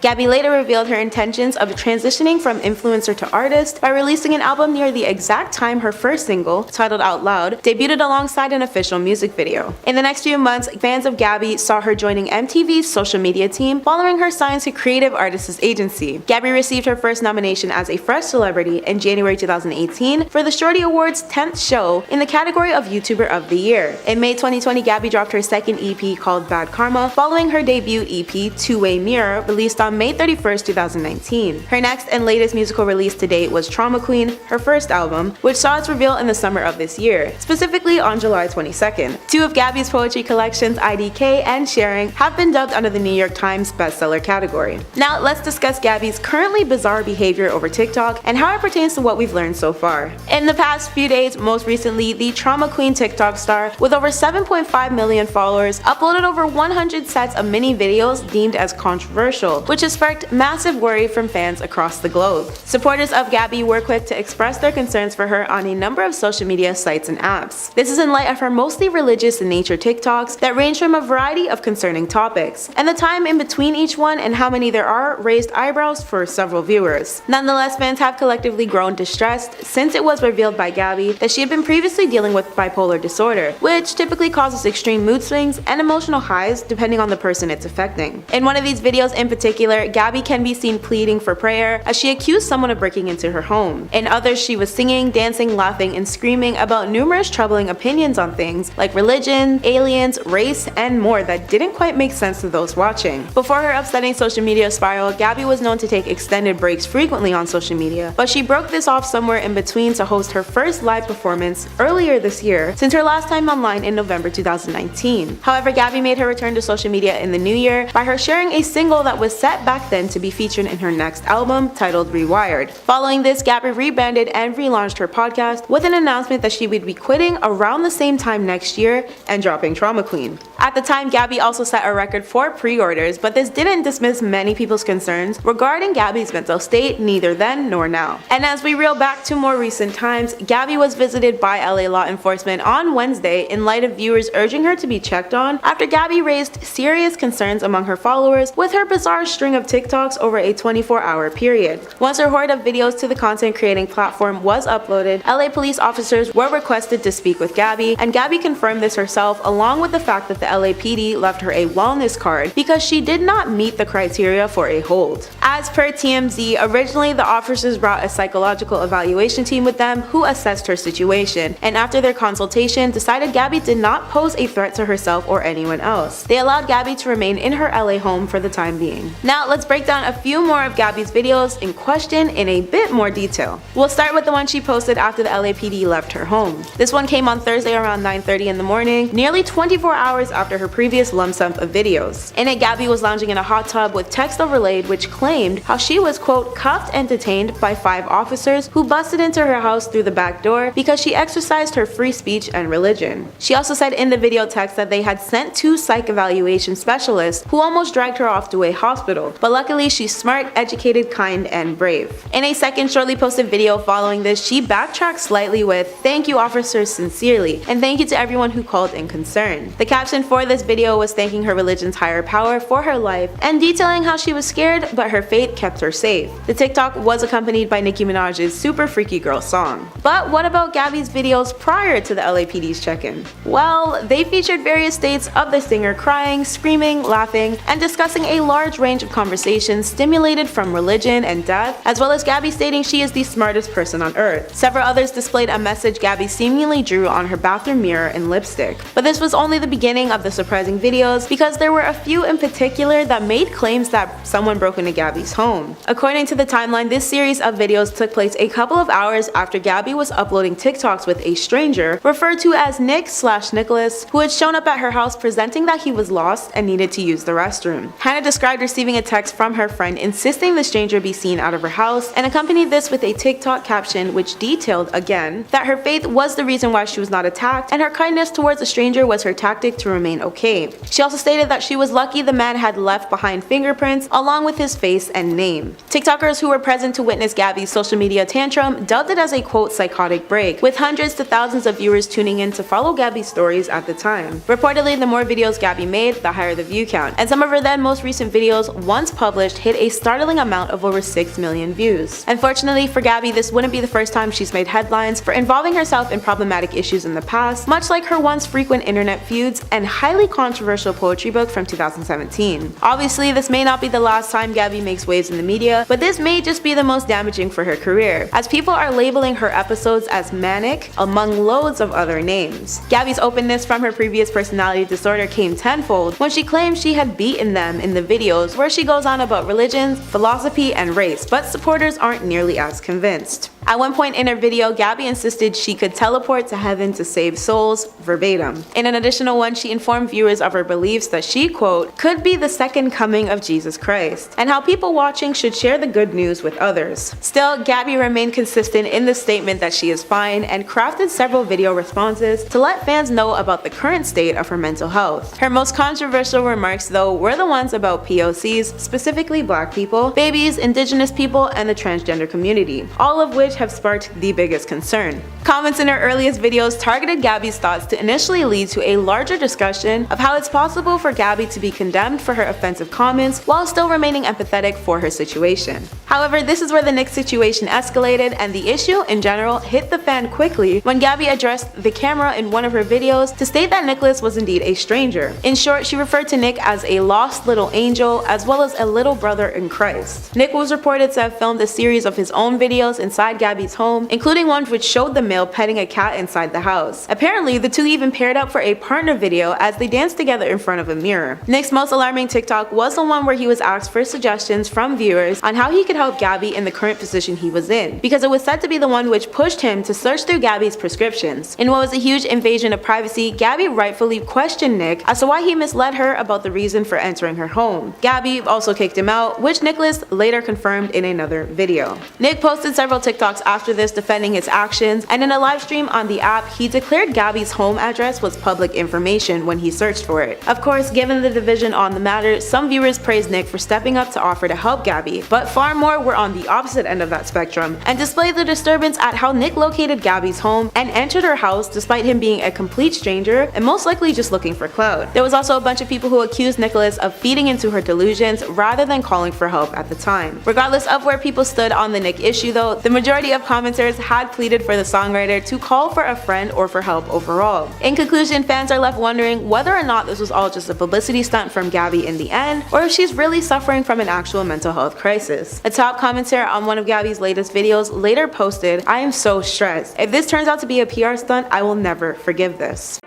Gabbie later revealed her intentions of transitioning from influencer to artist by releasing an album near the exact time her first single, titled Out Loud, debuted alongside an official music video. In the next few months, fans of Gabbie saw her joining MTV's social media team following her sign to Creative Artists Agency. Gabbie received her first nomination as a fresh celebrity in January 2018 for the Shorty Awards 10th show in the category of YouTuber of the Year. In May 2020, Gabbie dropped her second EP called Bad Karma, following her debut EP Two-Way Mirror, released on May 31st, 2019. Her next and latest musical release to date was Trauma Queen, her first album, which saw its reveal in the summer of this year, specifically on July 22nd. 2 of Gabbie's poetry collections, IDK and Sharing, have been dubbed under the New York Times bestseller category. Now let's discuss Gabbie's currently bizarre behavior over TikTok and how it pertains to what we've learned so far. In the past few days, most recently, the Trauma Queen TikTok star with over 7.5 million followers uploaded over 100 sets of mini videos deemed as controversial, which has sparked massive worry from fans across the globe. Supporters of Gabbie were quick to express their concerns for her on a number of social media sites and apps. This is in light of her mostly religious in nature TikToks that range from a variety of concerning topics, and the time in between each one and how many there are raised eyebrows for several viewers. Nonetheless, fans have collectively grown distressed since it was revealed by Gabbie that she had been previously dealing with bipolar disorder, which typically causes extreme mood swings and emotional highs depending on the person it's affecting. In one of these videos in particular, Gabbie can be seen pleading for prayer as she accused someone of breaking into her home. In others, she was singing, dancing, laughing, and screaming about numerous troubling opinions on things like religion, aliens, race, and more that didn't quite make sense to those watching. Before her upsetting social media spiral, Gabbie was known to take extended breaks frequently on social media, but she broke this off somewhere in between to host her first live performance earlier this year since her last time online in November 2019. However, Gabbie made her return to social media in the new year by her sharing a single that was set back then to be featured in her next album titled Rewired. Following this, Gabbie rebranded and relaunched her podcast with an announcement that she would be quitting around the same time next year and dropping Trauma Queen. At the time, Gabbie also set a record for pre-orders, but this didn't dismiss many people's concerns regarding Gabbie's mental state neither then nor now. And as we reel back to more recent times, Gabbie was visited by LA law enforcement on Wednesday in light of viewers urging her to be checked on after Gabbie raised serious concerns among her followers with her bizarre string of TikToks over a 24-hour period. Once her horde of videos to the content creating platform was uploaded, LA police officers were requested to speak with Gabbie, and Gabbie confirmed this herself along with the fact that the LAPD left her a wellness card because she did not meet the criteria for a hold. As per TMZ, originally the officers brought a psychological evaluation team with them who assessed her situation, and after their consultation decided Gabbie did not pose a threat to herself or anyone else. They allowed Gabbie to remain in her LA home for the time being. Now let's break down a few more of Gabbie's videos in question in a bit more detail. We'll start with the one she posted after the LAPD left her home. This one came on Thursday around 9:30 in the morning, nearly 24 hours after her previous lump sum of videos. In it, Gabbie was lounging in a hot tub with text overlaid which claimed how she was quote cuffed and detained by 5 officers who busted into her house through the back door because she exercised her free speech and religion. She also said in the video text that they had sent 2 psych evaluation specialists who almost dragged her off to a hospital, but luckily she's smart, educated, kind, and brave. In a second shortly posted video following this, she backtracked slightly with "Thank you officers sincerely, and thank you to everyone who called in concern." The caption for this video was thanking her religion's higher power for her life and detailing how she was scared but her faith kept her safe. The TikTok was accompanied by Nicki Minaj's Super Freaky Girl song. But what about Gabbie's videos prior to the LAPD's check-in? Well, they featured various states of the singer crying, screaming, laughing, and discussing a large range of conversations stimulated from religion and death, as well as Gabbie stating she is the smartest person on earth. Several others displayed a message Gabbie seemingly drew on her bathroom mirror in lipstick. But this was only the beginning of the surprising videos because there were a few in particular that made claims that someone broke into Gabbie's home. According to the timeline, this series of videos took place a couple of hours after Gabbie was uploading TikToks with a stranger, referred to as Nick/Nicholas, who had shown up at her house presenting that he was lost and needed to use the restroom. Hannah described receiving a text from her friend insisting the stranger be seen out of her house and accompanied this with a TikTok caption which detailed, again, that her faith was the reason why she was not attacked and her kindness towards a stranger was her tactic to remain okay. She also stated that she was lucky the man had left behind fingerprints along with his face and name. TikTokers who were present to witness Gabbie's social media tantrum dubbed it as a quote psychotic break, with hundreds to thousands of viewers tuning in to follow Gabbie's stories at the time. Reportedly, the more videos Gabbie made, the higher the view count, and some of her then most recent videos, once published, hit a startling amount of over 6 million views. Unfortunately for Gabbie, this wouldn't be the first time she's made headlines for involving herself in problematic issues in the past, much like her once frequent internet feuds and highly controversial poetry book from 2017. Obviously, this may not be the last time Gabbie makes waves in the media, but this may just be the most damaging for her career, as people are labeling her episodes as manic, among loads of other names. Gabbie's openness from her previous personality disorder came tenfold when she claimed she had beaten them in the videos where she goes on about religion, philosophy, and race, but supporters aren't nearly as convinced. At one point in her video, Gabbie insisted she could teleport to heaven to save souls, verbatim. In an additional one, she informed viewers of her beliefs that she, quote, could be the second coming of Jesus Christ, and how people watching should share the good news with others. Still, Gabbie remained consistent in the statement that she is fine and crafted several video responses to let fans know about the current state of her mental health. Her most controversial remarks, though, were the ones about POCs, specifically black people, babies, indigenous people, and the transgender community, all of which have sparked the biggest concern. Comments in her earliest videos targeted Gabbie's thoughts to initially lead to a larger discussion of how it's possible for Gabbie to be condemned for her offensive comments while still remaining empathetic for her situation. However, this is where the Nick situation escalated, and the issue in general hit the fan quickly when Gabbie addressed the camera in one of her videos to state that Nicholas was indeed a stranger. In short, she referred to Nick as a lost little angel as well as a little brother in Christ. Nick was reported to have filmed a series of his own videos inside Gabbie's home, including one which showed the male petting a cat inside the house. Apparently, the two even paired up for a partner video as they danced together in front of a mirror. Nick's most alarming TikTok was the one where he was asked for suggestions from viewers on how he could help Gabbie in the current position he was in, because it was said to be the one which pushed him to search through Gabbie's prescriptions. In what was a huge invasion of privacy, Gabbie rightfully questioned Nick as to why he misled her about the reason for entering her home. Gabbie also kicked him out, which Nicholas later confirmed in another video. Nick posted several TikToks after this defending his actions, and in a live stream on the app, he declared Gabbie's home address was public information when he searched for it. Of course, given the division on the matter, some viewers praised Nick for stepping up to offer to help Gabbie, but far more were on the opposite end of that spectrum and displayed the disturbance at how Nick located Gabbie's home and entered her house despite him being a complete stranger and most likely just looking for clout. There was also a bunch of people who accused Nicholas of feeding into her delusions rather than calling for help at the time. Regardless of where people stood on the Nick issue though, the majority of commenters had pleaded for the songwriter to call for a friend or for help overall. In conclusion, fans are left wondering whether or not this was all just a publicity stunt from Gabbie in the end, or if she's really suffering from an actual mental health crisis. A top commenter on one of Gabbie's latest videos later posted, "I am so stressed. If this turns out to be a PR stunt, I will never forgive this."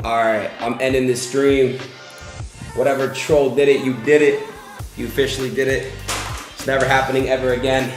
Alright, I'm ending this stream. Whatever troll did it, you did it. You officially did it. It's never happening ever again.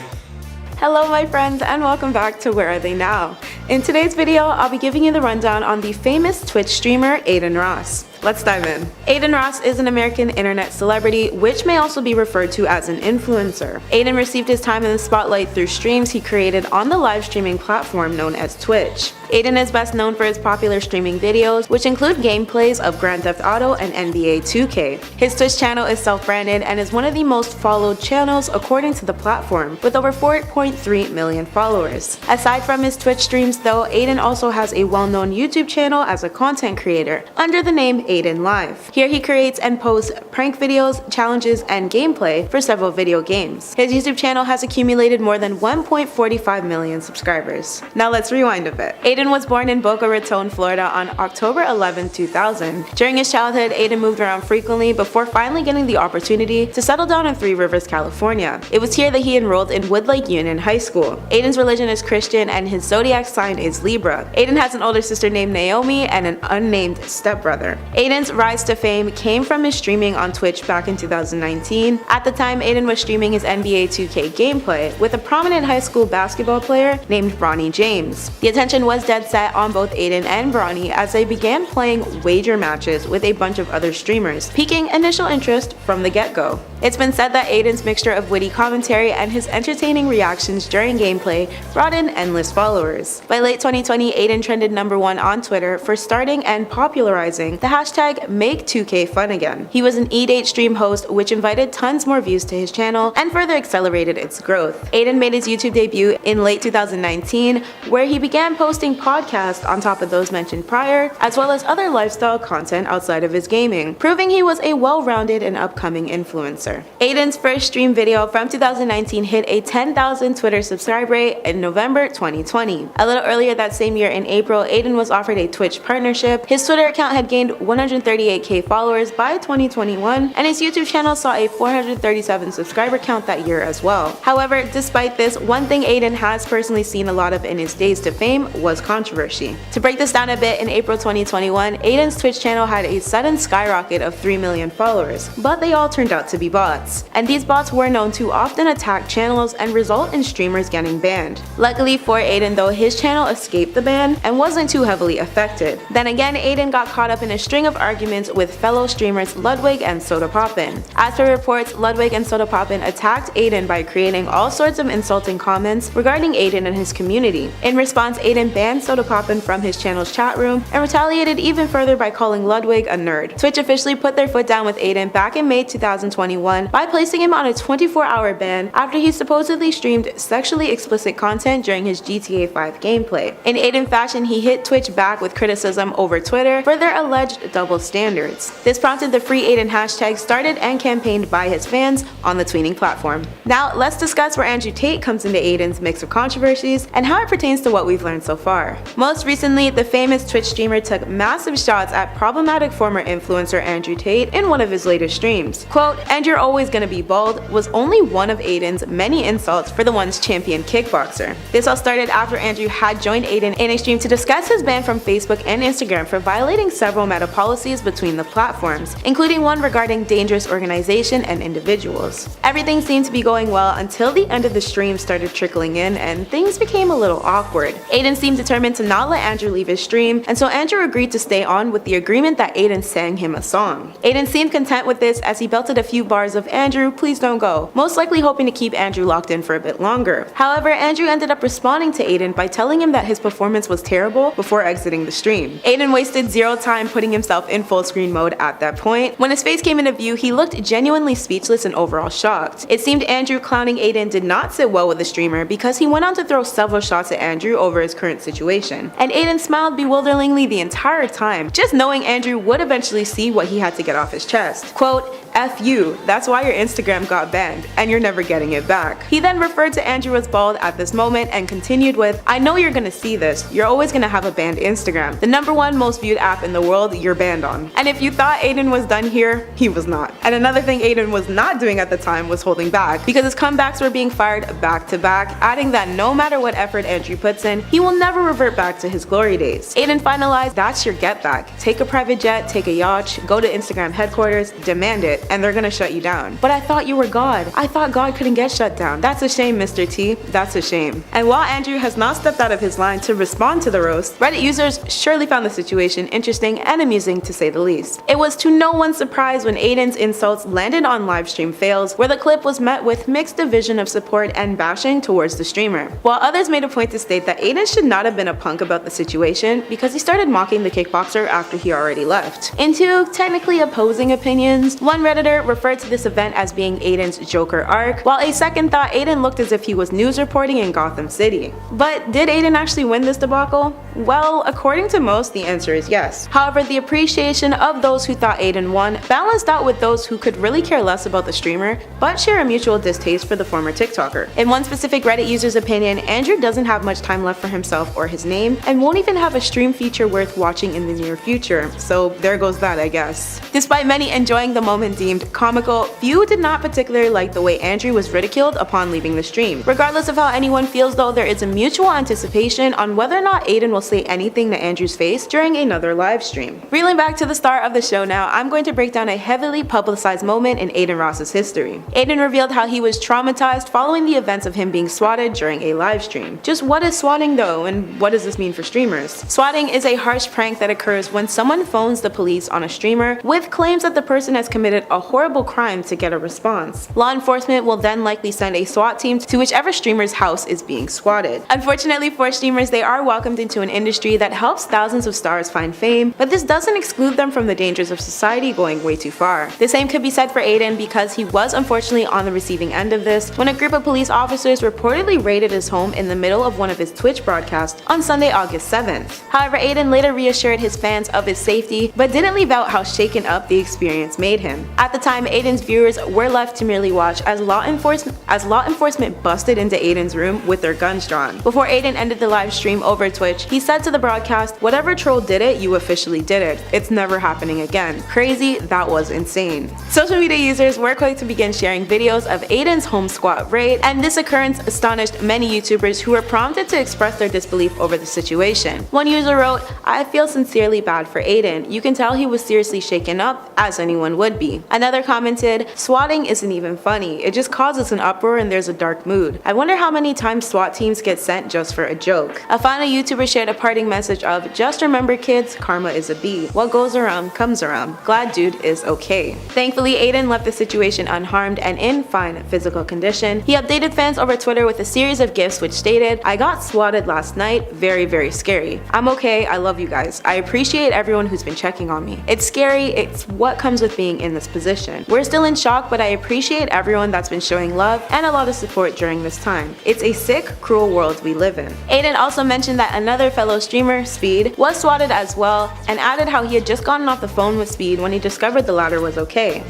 Hello my friends, and welcome back to Where Are They Now? In today's video, I'll be giving you the rundown on the famous Twitch streamer Adin Ross. Let's dive in. Adin Ross is an American internet celebrity, which may also be referred to as an influencer. Adin received his time in the spotlight through streams he created on the live streaming platform known as Twitch. Adin is best known for his popular streaming videos, which include gameplays of Grand Theft Auto and NBA 2K. His Twitch channel is self-branded and is one of the most followed channels according to the platform, with over 4.3 million followers. Aside from his Twitch streams though, Adin also has a well-known YouTube channel as a content creator under the name Adin Live. Here he creates and posts prank videos, challenges, and gameplay for several video games. His YouTube channel has accumulated more than 1.45 million subscribers. Now let's rewind a bit. Adin was born in Boca Raton, Florida on October 11, 2000. During his childhood, Adin moved around frequently before finally getting the opportunity to settle down in Three Rivers, California. It was here that he enrolled in Woodlake Union High School. Adin's religion is Christian and his zodiac sign is Libra. Adin has an older sister named Naomi and an unnamed stepbrother. Adin's rise to fame came from his streaming on Twitch back in 2019. At the time, Adin was streaming his NBA 2K gameplay with a prominent high school basketball player named Bronny James. The attention was dead set on both Adin and Bronny as they began playing wager matches with a bunch of other streamers, piquing initial interest from the get-go. It's been said that Adin's mixture of witty commentary and his entertaining reactions during gameplay brought in endless followers. By late 2020, Adin trended #1 on Twitter for starting and popularizing the hashtag #Make2K-Fun-Again. He was an E-Date stream host, which invited tons more views to his channel and further accelerated its growth. Adin made his YouTube debut in late 2019, where he began posting podcasts on top of those mentioned prior, as well as other lifestyle content outside of his gaming, proving he was a well-rounded and upcoming influencer. Adin's first stream video from 2019 hit a 10,000 Twitter subscribe rate in November 2020. A little earlier that same year in April, Adin was offered a Twitch partnership. His Twitter account had gained 100 138k followers by 2021, and his YouTube channel saw a 437 subscriber count that year as well. However, despite this, one thing Adin has personally seen a lot of in his days to fame was controversy. To break this down a bit, in April 2021, Adin's Twitch channel had a sudden skyrocket of 3 million followers, but they all turned out to be bots. And these bots were known to often attack channels and result in streamers getting banned. Luckily for Adin though, his channel escaped the ban and wasn't too heavily affected. Then again, Adin got caught up in a string of arguments with fellow streamers Ludwig and Sodapoppin. As per reports, Ludwig and Sodapoppin attacked Adin by creating all sorts of insulting comments regarding Adin and his community. In response, Adin banned Sodapoppin from his channel's chat room and retaliated even further by calling Ludwig a nerd. Twitch officially put their foot down with Adin back in May 2021 by placing him on a 24-hour ban after he supposedly streamed sexually explicit content during his GTA 5 gameplay. In Adin fashion, he hit Twitch back with criticism over Twitter for their alleged double standards. This prompted the Free Adin hashtag started and campaigned by his fans on the tweeting platform. Now, let's discuss where Andrew Tate comes into Adin's mix of controversies and how it pertains to what we've learned so far. Most recently, the famous Twitch streamer took massive shots at problematic former influencer Andrew Tate in one of his latest streams. Quote, "And you're always gonna be bald" was only one of Adin's many insults for the once champion kickboxer. This all started after Andrew had joined Adin in a stream to discuss his ban from Facebook and Instagram for violating several meta policies between the platforms, including one regarding dangerous organization and individuals. Everything seemed to be going well until the end of the stream started trickling in and things became a little awkward. Adin seemed determined to not let Andrew leave his stream, and so Andrew agreed to stay on with the agreement that Adin sang him a song. Adin seemed content with this as he belted a few bars of "Andrew, please don't go," most likely hoping to keep Andrew locked in for a bit longer. However, Andrew ended up responding to Adin by telling him that his performance was terrible before exiting the stream. Adin wasted zero time putting himself in full screen mode at that point. When his face came into view, he looked genuinely speechless and overall shocked. It seemed Andrew clowning Adin did not sit well with the streamer because he went on to throw several shots at Andrew over his current situation. And Adin smiled bewilderingly the entire time, just knowing Andrew would eventually see what he had to get off his chest. Quote, "F you, that's why your Instagram got banned, and you're never getting it back." He then referred to Andrew as bald at this moment and continued with, "I know you're gonna see this, you're always gonna have a banned Instagram. The #1 most viewed app in the world you're banned on." And if you thought Adin was done here, he was not. And another thing Adin was not doing at the time was holding back, because his comebacks were being fired back to back, adding that no matter what effort Andrew puts in, he will never revert back to his glory days. Adin finalized, "That's your get back. Take a private jet, take a yacht, go to Instagram headquarters, demand it, and they're gonna shut you down." "But I thought you were God. I thought God couldn't get shut down." "That's a shame, Mr. T. That's a shame." And while Andrew has not stepped out of his line to respond to the roast, Reddit users surely found the situation interesting and amusing to say the least. It was to no one's surprise when Adin's insults landed on livestream fails, where the clip was met with mixed division of support and bashing towards the streamer. While others made a point to state that Adin should not have been a punk about the situation because he started mocking the kickboxer after he already left. In two technically opposing opinions, one Redditor referred to this event as being Adin's Joker arc, while a second thought Adin looked as if he was news reporting in Gotham City. But did Adin actually win this debacle? Well, according to most, the answer is yes. However, the appreciation of those who thought Adin won balanced out with those who could really care less about the streamer, but share a mutual distaste for the former TikToker. In one specific Reddit user's opinion, Andrew doesn't have much time left for himself or his name, and won't even have a stream feature worth watching in the near future, so there goes that, I guess. Despite many enjoying the moment deemed comical, few did not particularly like the way Andrew was ridiculed upon leaving the stream. Regardless of how anyone feels though, there is a mutual anticipation on whether or not Adin will say anything to Andrew's face during another live stream. Reeling back to the start of the show now, I'm going to break down a heavily publicized moment in Adin Ross's history. Adin revealed how he was traumatized following the events of him being swatted during a live stream. Just what is swatting though, and what does this mean for streamers? Swatting is a harsh prank that occurs when someone phones the police on a streamer with claims that the person has committed a horrible crime to get a response. Law enforcement will then likely send a SWAT team to whichever streamer's house is being swatted. Unfortunately for streamers, they are welcomed into an industry that helps thousands of stars find fame, but this doesn't exclude them from the dangers of society going way too far. The same could be said for Adin because he was unfortunately on the receiving end of this when a group of police officers reportedly raided his home in the middle of one of his Twitch broadcasts on Sunday, August 7th. However, Adin later reassured his fans of his safety, but didn't leave out how shaken up the experience made him. At the time, Adin's viewers were left to merely watch as law enforcement busted into Adin's room with their guns drawn. Before Adin ended the live stream over Twitch, he said to the broadcast, "Whatever troll did it, you officially did it. It's never happening again. Crazy, that was insane." Social media users were quick to begin sharing videos of Adin's home squat raid, and this occurrence astonished many YouTubers who were prompted to express their disbelief over the situation. One user wrote, "I feel sincerely bad for Adin. You can tell he was seriously shaken up, as anyone would be." Another commented, "Swatting isn't even funny. It just causes an uproar and there's a dark mood. I wonder how many times SWAT teams get sent just for a joke." A final YouTuber shared a parting message of, "Just remember kids, karma is a bee. What goes around comes around. Glad dude is okay." Thankfully, Adin left the situation unharmed and in fine physical condition. He updated fans over Twitter with a series of gifs which stated, "I got swatted last night. Very, very scary. I'm okay. I love you guys. I appreciate everyone who's been checking on me. It's scary. It's what comes with being in this position. We're still in shock, but I appreciate everyone that's been showing love and a lot of support during this time. It's a sick, cruel world we live in." Adin also mentioned that another fellow streamer, Speed, was swatted as well, and added how he had just gotten off the phone with Speed when he discovered the latter was okay.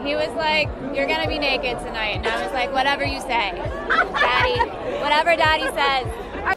He was like, "You're gonna be naked tonight," and I was like, "Whatever you say, Daddy, whatever Daddy says."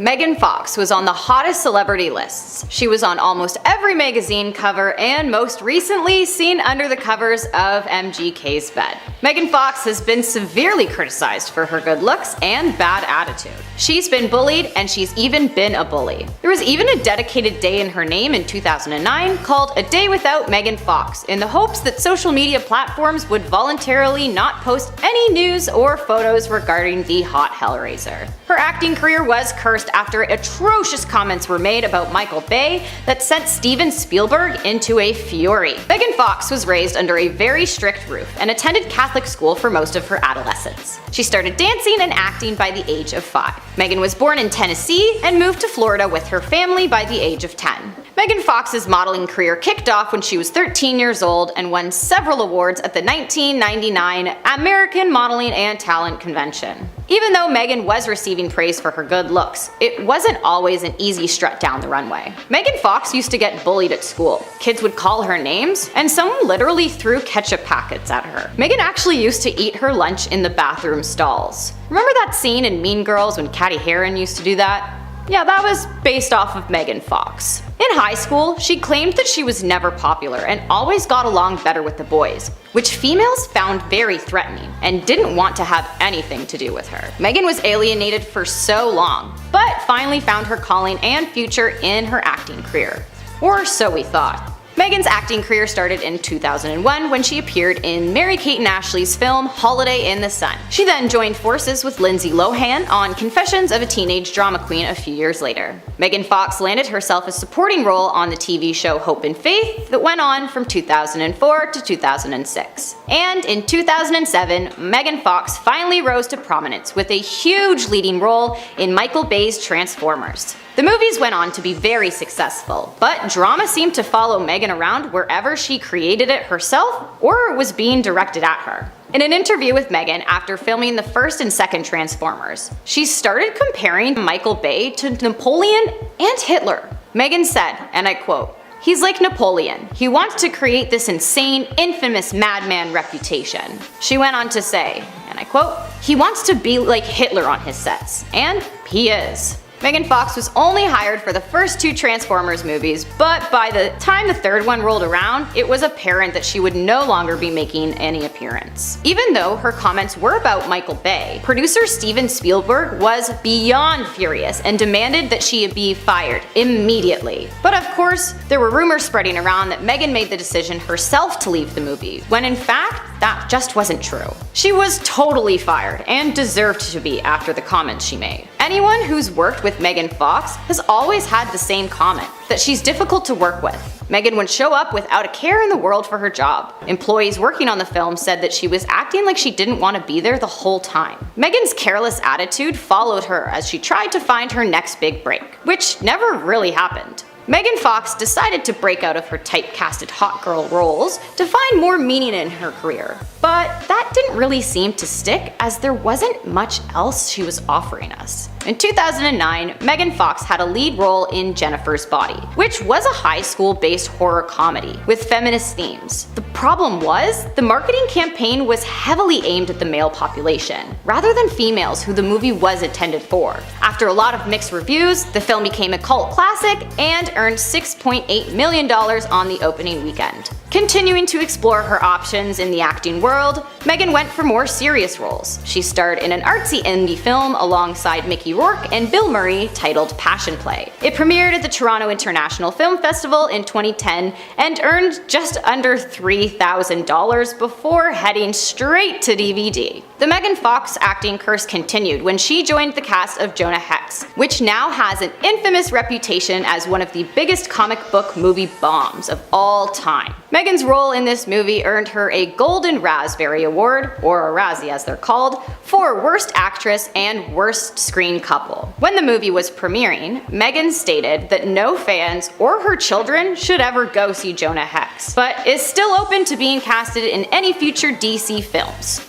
Megan Fox was on the hottest celebrity lists. She was on almost every magazine cover and most recently seen under the covers of MGK's bed. Megan Fox has been severely criticized for her good looks and bad attitude. She's been bullied and she's even been a bully. There was even a dedicated day in her name in 2009 called A Day Without Megan Fox in the hopes that social media platforms would voluntarily not post any news or photos regarding the hot Hellraiser. Her acting career was cursed after atrocious comments were made about Michael Bay that sent Steven Spielberg into a fury. Megan Fox was raised under a very strict roof and attended Catholic school for most of her adolescence. She started dancing and acting by the age of 5. Megan was born in Tennessee and moved to Florida with her family by the age of 10. Megan Fox's modeling career kicked off when she was 13 years old and won several awards at the 1999 American Modeling and Talent Convention. Even though Megan was receiving praise for her good looks, it wasn't always an easy strut down the runway. Megan Fox used to get bullied at school. Kids would call her names, and someone literally threw ketchup packets at her. Megan actually used to eat her lunch in the bathroom stalls. Remember that scene in Mean Girls when Gabbie Hannah used to do that? Yeah, that was based off of Megan Fox. In high school, she claimed that she was never popular and always got along better with the boys, which females found very threatening and didn't want to have anything to do with her. Megan was alienated for so long, but finally found her calling and future in her acting career. Or so we thought. Megan's acting career started in 2001 when she appeared in Mary-Kate and Ashley's film Holiday in the Sun. She then joined forces with Lindsay Lohan on Confessions of a Teenage Drama Queen a few years later. Megan Fox landed herself a supporting role on the TV show Hope and Faith that went on from 2004 to 2006. And in 2007, Megan Fox finally rose to prominence with a huge leading role in Michael Bay's Transformers. The movies went on to be very successful, but drama seemed to follow Megan around wherever she created it herself or was being directed at her. In an interview with Megan after filming the first and second Transformers, she started comparing Michael Bay to Napoleon and Hitler. Megan said, and I quote, "He's like Napoleon. He wants to create this insane, infamous madman reputation." She went on to say, and I quote, "He wants to be like Hitler on his sets, and he is." Megan Fox was only hired for the first 2 Transformers movies, but by the time the third one rolled around, it was apparent that she would no longer be making any appearance. Even though her comments were about Michael Bay, producer Steven Spielberg was beyond furious and demanded that she be fired immediately. But of course, there were rumors spreading around that Megan made the decision herself to leave the movie, when in fact, that just wasn't true. She was totally fired and deserved to be after the comments she made. Anyone who's worked with Megan Fox has always had the same comment, that she's difficult to work with. Megan would show up without a care in the world for her job. Employees working on the film said that she was acting like she didn't want to be there the whole time. Megan's careless attitude followed her as she tried to find her next big break, which never really happened. Megan Fox decided to break out of her typecasted hot girl roles to find more meaning in her career. But that didn't really seem to stick, as there wasn't much else she was offering us. In 2009, Megan Fox had a lead role in Jennifer's Body, which was a high school-based horror comedy with feminist themes. The problem was, the marketing campaign was heavily aimed at the male population, rather than females who the movie was intended for. After a lot of mixed reviews, the film became a cult classic and earned $6.8 million on the opening weekend. Continuing to explore her options in the acting world, Megan went for more serious roles. She starred in an artsy indie film alongside Mickey Rourke and Bill Murray titled Passion Play. It premiered at the Toronto International Film Festival in 2010 and earned just under $3,000 before heading straight to DVD. The Megan Fox acting curse continued when she joined the cast of Jonah Hex, which now has an infamous reputation as one of the biggest comic book movie bombs of all time. Megan's role in this movie earned her a Golden Raspberry Award, or a Razzie as they're called, for Worst Actress and Worst Screen Couple. When the movie was premiering, Megan stated that no fans or her children should ever go see Jonah Hex, but is still open to being casted in any future DC films.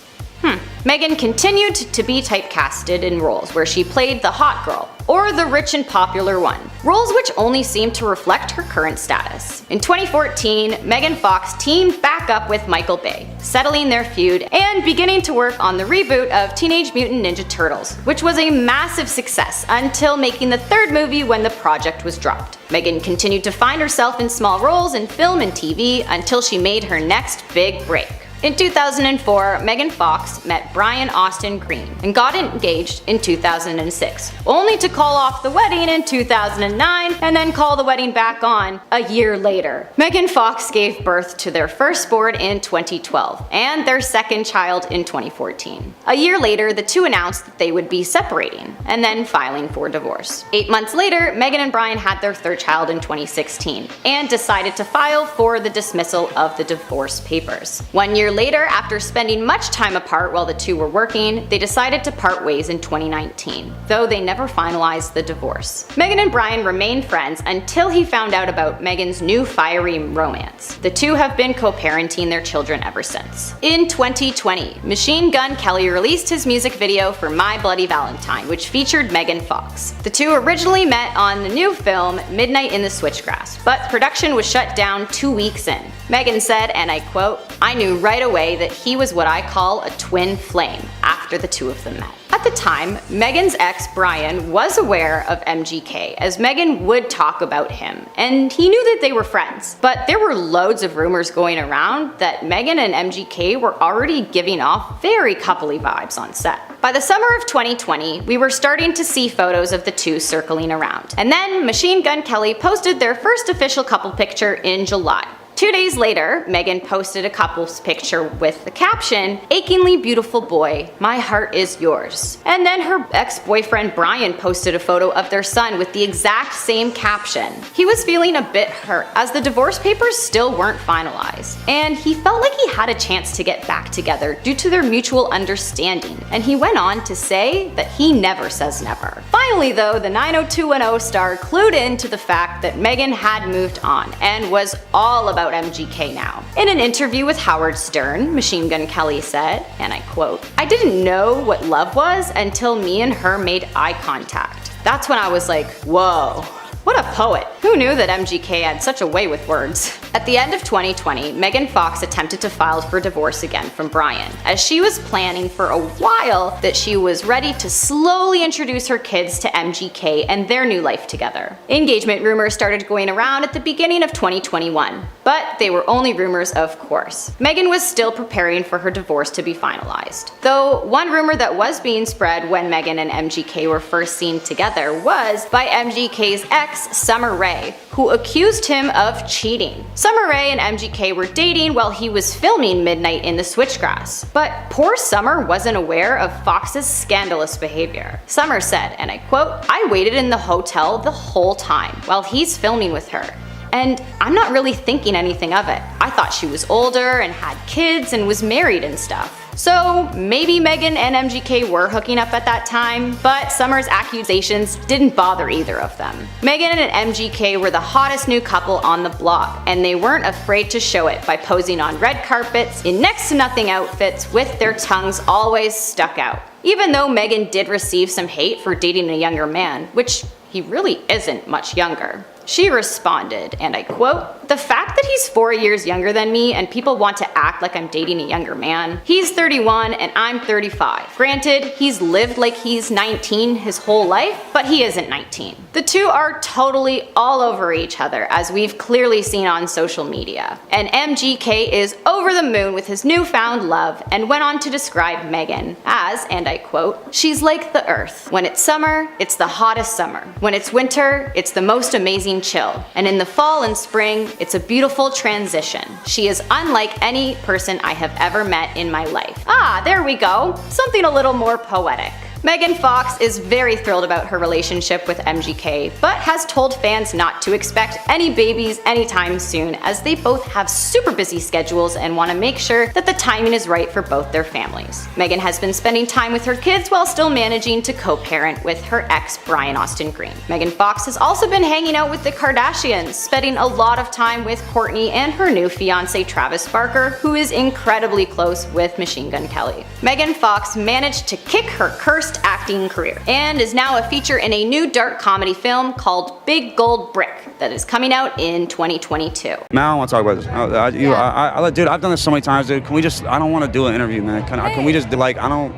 Megan continued to be typecasted in roles where she played the hot girl, or the rich and popular one, roles which only seemed to reflect her current status. In 2014, Megan Fox teamed back up with Michael Bay, settling their feud and beginning to work on the reboot of Teenage Mutant Ninja Turtles, which was a massive success until making the third movie when the project was dropped. Megan continued to find herself in small roles in film and TV until she made her next big break. In 2004, Megan Fox met Brian Austin Green and got engaged in 2006, only to call off the wedding in 2009 and then call the wedding back on a year later. Megan Fox gave birth to their firstborn in 2012 and their second child in 2014. A year later, the two announced that they would be separating and then filing for divorce. 8 months later, Megan and Brian had their third child in 2016 and decided to file for the dismissal of the divorce papers. 1 year later, after spending much time apart while the two were working, they decided to part ways in 2019, though they never finalized the divorce. Megan and Brian remained friends until he found out about Megan's new fiery romance. The two have been co-parenting their children ever since. In 2020, Machine Gun Kelly released his music video for My Bloody Valentine, which featured Megan Fox. The two originally met on the new film Midnight in the Switchgrass, but production was shut down 2 weeks in. Megan said, and I quote, "I knew right away that he was what I call a twin flame after the two of them met." At the time, Megan's ex Brian was aware of MGK, as Megan would talk about him, and he knew that they were friends. But there were loads of rumors going around that Megan and MGK were already giving off very coupley vibes on set. By the summer of 2020, we were starting to see photos of the two circling around. And then Machine Gun Kelly posted their first official couple picture in July. 2 days later, Megan posted a couple's picture with the caption, "Achingly beautiful boy, my heart is yours." And then her ex-boyfriend Brian posted a photo of their son with the exact same caption. He was feeling a bit hurt as the divorce papers still weren't finalized, and he felt like he had a chance to get back together due to their mutual understanding, and he went on to say that he never says never. Finally though, the 90210 star clued in to the fact that Megan had moved on and was all about MGK now. In an interview with Howard Stern, Machine Gun Kelly said, and I quote, "I didn't know what love was until me and her made eye contact. That's when I was like, whoa. What a poet. Who knew that MGK had such a way with words?" At the end of 2020, Megan Fox attempted to file for divorce again from Brian, as she was planning for a while that she was ready to slowly introduce her kids to MGK and their new life together. Engagement rumors started going around at the beginning of 2021, but they were only rumors, of course. Megan was still preparing for her divorce to be finalized. Though one rumor that was being spread when Megan and MGK were first seen together was by MGK's ex, Summer Rae, who accused him of cheating. Summer Rae and MGK were dating while he was filming Midnight in the Switchgrass, but poor Summer wasn't aware of Fox's scandalous behavior. Summer said, and I quote, "I waited in the hotel the whole time while he's filming with her. And I'm not really thinking anything of it. I thought she was older and had kids and was married and stuff. So maybe Meghan and MGK were hooking up at that time, but Summer's accusations didn't bother either of them. Meghan and MGK were the hottest new couple on the block, and they weren't afraid to show it by posing on red carpets in next to nothing outfits with their tongues always stuck out. Even though Meghan did receive some hate for dating a younger man, which he really isn't much younger. She responded, and I quote, "The fact that he's 4 years younger than me and people want to act like I'm dating a younger man. He's 31 and I'm 35. Granted, he's lived like he's 19 his whole life, but he isn't 19. The two are totally all over each other, as we've clearly seen on social media. And MGK is over the moon with his newfound love and went on to describe Meghan as, and I quote, "She's like the earth. When it's summer, it's the hottest summer. When it's winter, it's the most amazing chill. And in the fall and spring, it's a beautiful transition. She is unlike any person I have ever met in my life." Ah, there we go. Something a little more poetic. Megan Fox is very thrilled about her relationship with MGK, but has told fans not to expect any babies anytime soon, as they both have super busy schedules and want to make sure that the timing is right for both their families. Megan has been spending time with her kids while still managing to co-parent with her ex Brian Austin Green. Megan Fox has also been hanging out with the Kardashians, spending a lot of time with Kourtney and her new fiance Travis Barker, who is incredibly close with Machine Gun Kelly. Megan Fox managed to kick her cursed acting career and is now a feature in a new dark comedy film called Big Gold Brick that is coming out in 2022. Man, I don't want to talk about this. Dude, I've done this so many times, dude. Can we just, I don't want to do an interview, man. Can we just, like, I don't.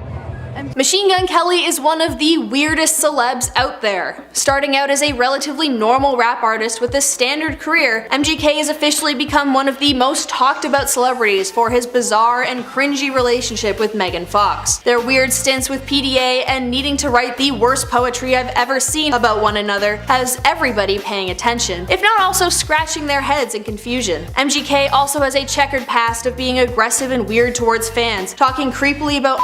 Machine Gun Kelly is one of the weirdest celebs out there. Starting out as a relatively normal rap artist with a standard career, MGK has officially become one of the most talked about celebrities for his bizarre and cringy relationship with Megan Fox. Their weird stints with PDA and needing to write the worst poetry I've ever seen about one another has everybody paying attention, if not also scratching their heads in confusion. MGK also has a checkered past of being aggressive and weird towards fans, talking creepily about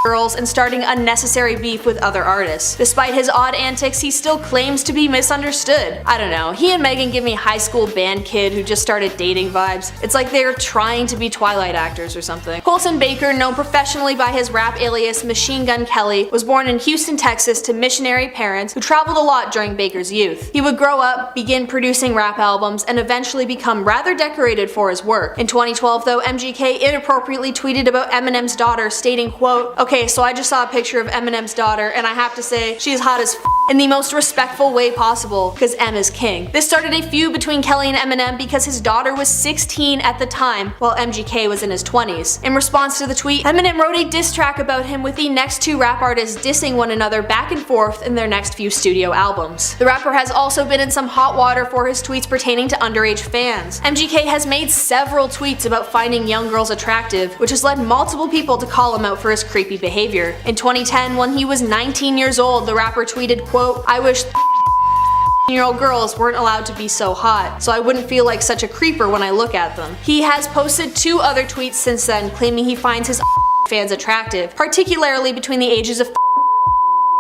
girls and starting unnecessary beef with other artists. Despite his odd antics, he still claims to be misunderstood. I don't know, he and Meghan give me high school band kid who just started dating vibes. It's like they're trying to be Twilight actors or something. Colton Baker, known professionally by his rap alias Machine Gun Kelly, was born in Houston, Texas to missionary parents who traveled a lot during Baker's youth. He would grow up, begin producing rap albums, and eventually become rather decorated for his work. In 2012 though, MGK inappropriately tweeted about Eminem's daughter, stating, quote, "Okay, so I just saw a picture of Eminem's daughter and I have to say she's hot as f*** in the most respectful way possible because M is king." This started a feud between Kelly and Eminem because his daughter was 16 at the time while MGK was in his 20s. In response to the tweet, Eminem wrote a diss track about him with the next two rap artists dissing one another back and forth in their next few studio albums. The rapper has also been in some hot water for his tweets pertaining to underage fans. MGK has made several tweets about finding young girls attractive, which has led multiple people to call him out for his creepy behavior. In 2010, when he was 19 years old, the rapper tweeted, quote, "I wish year-old girls weren't allowed to be so hot, so I wouldn't feel like such a creeper when I look at them." He has posted 2 other tweets since then claiming he finds his fans attractive, particularly between the ages of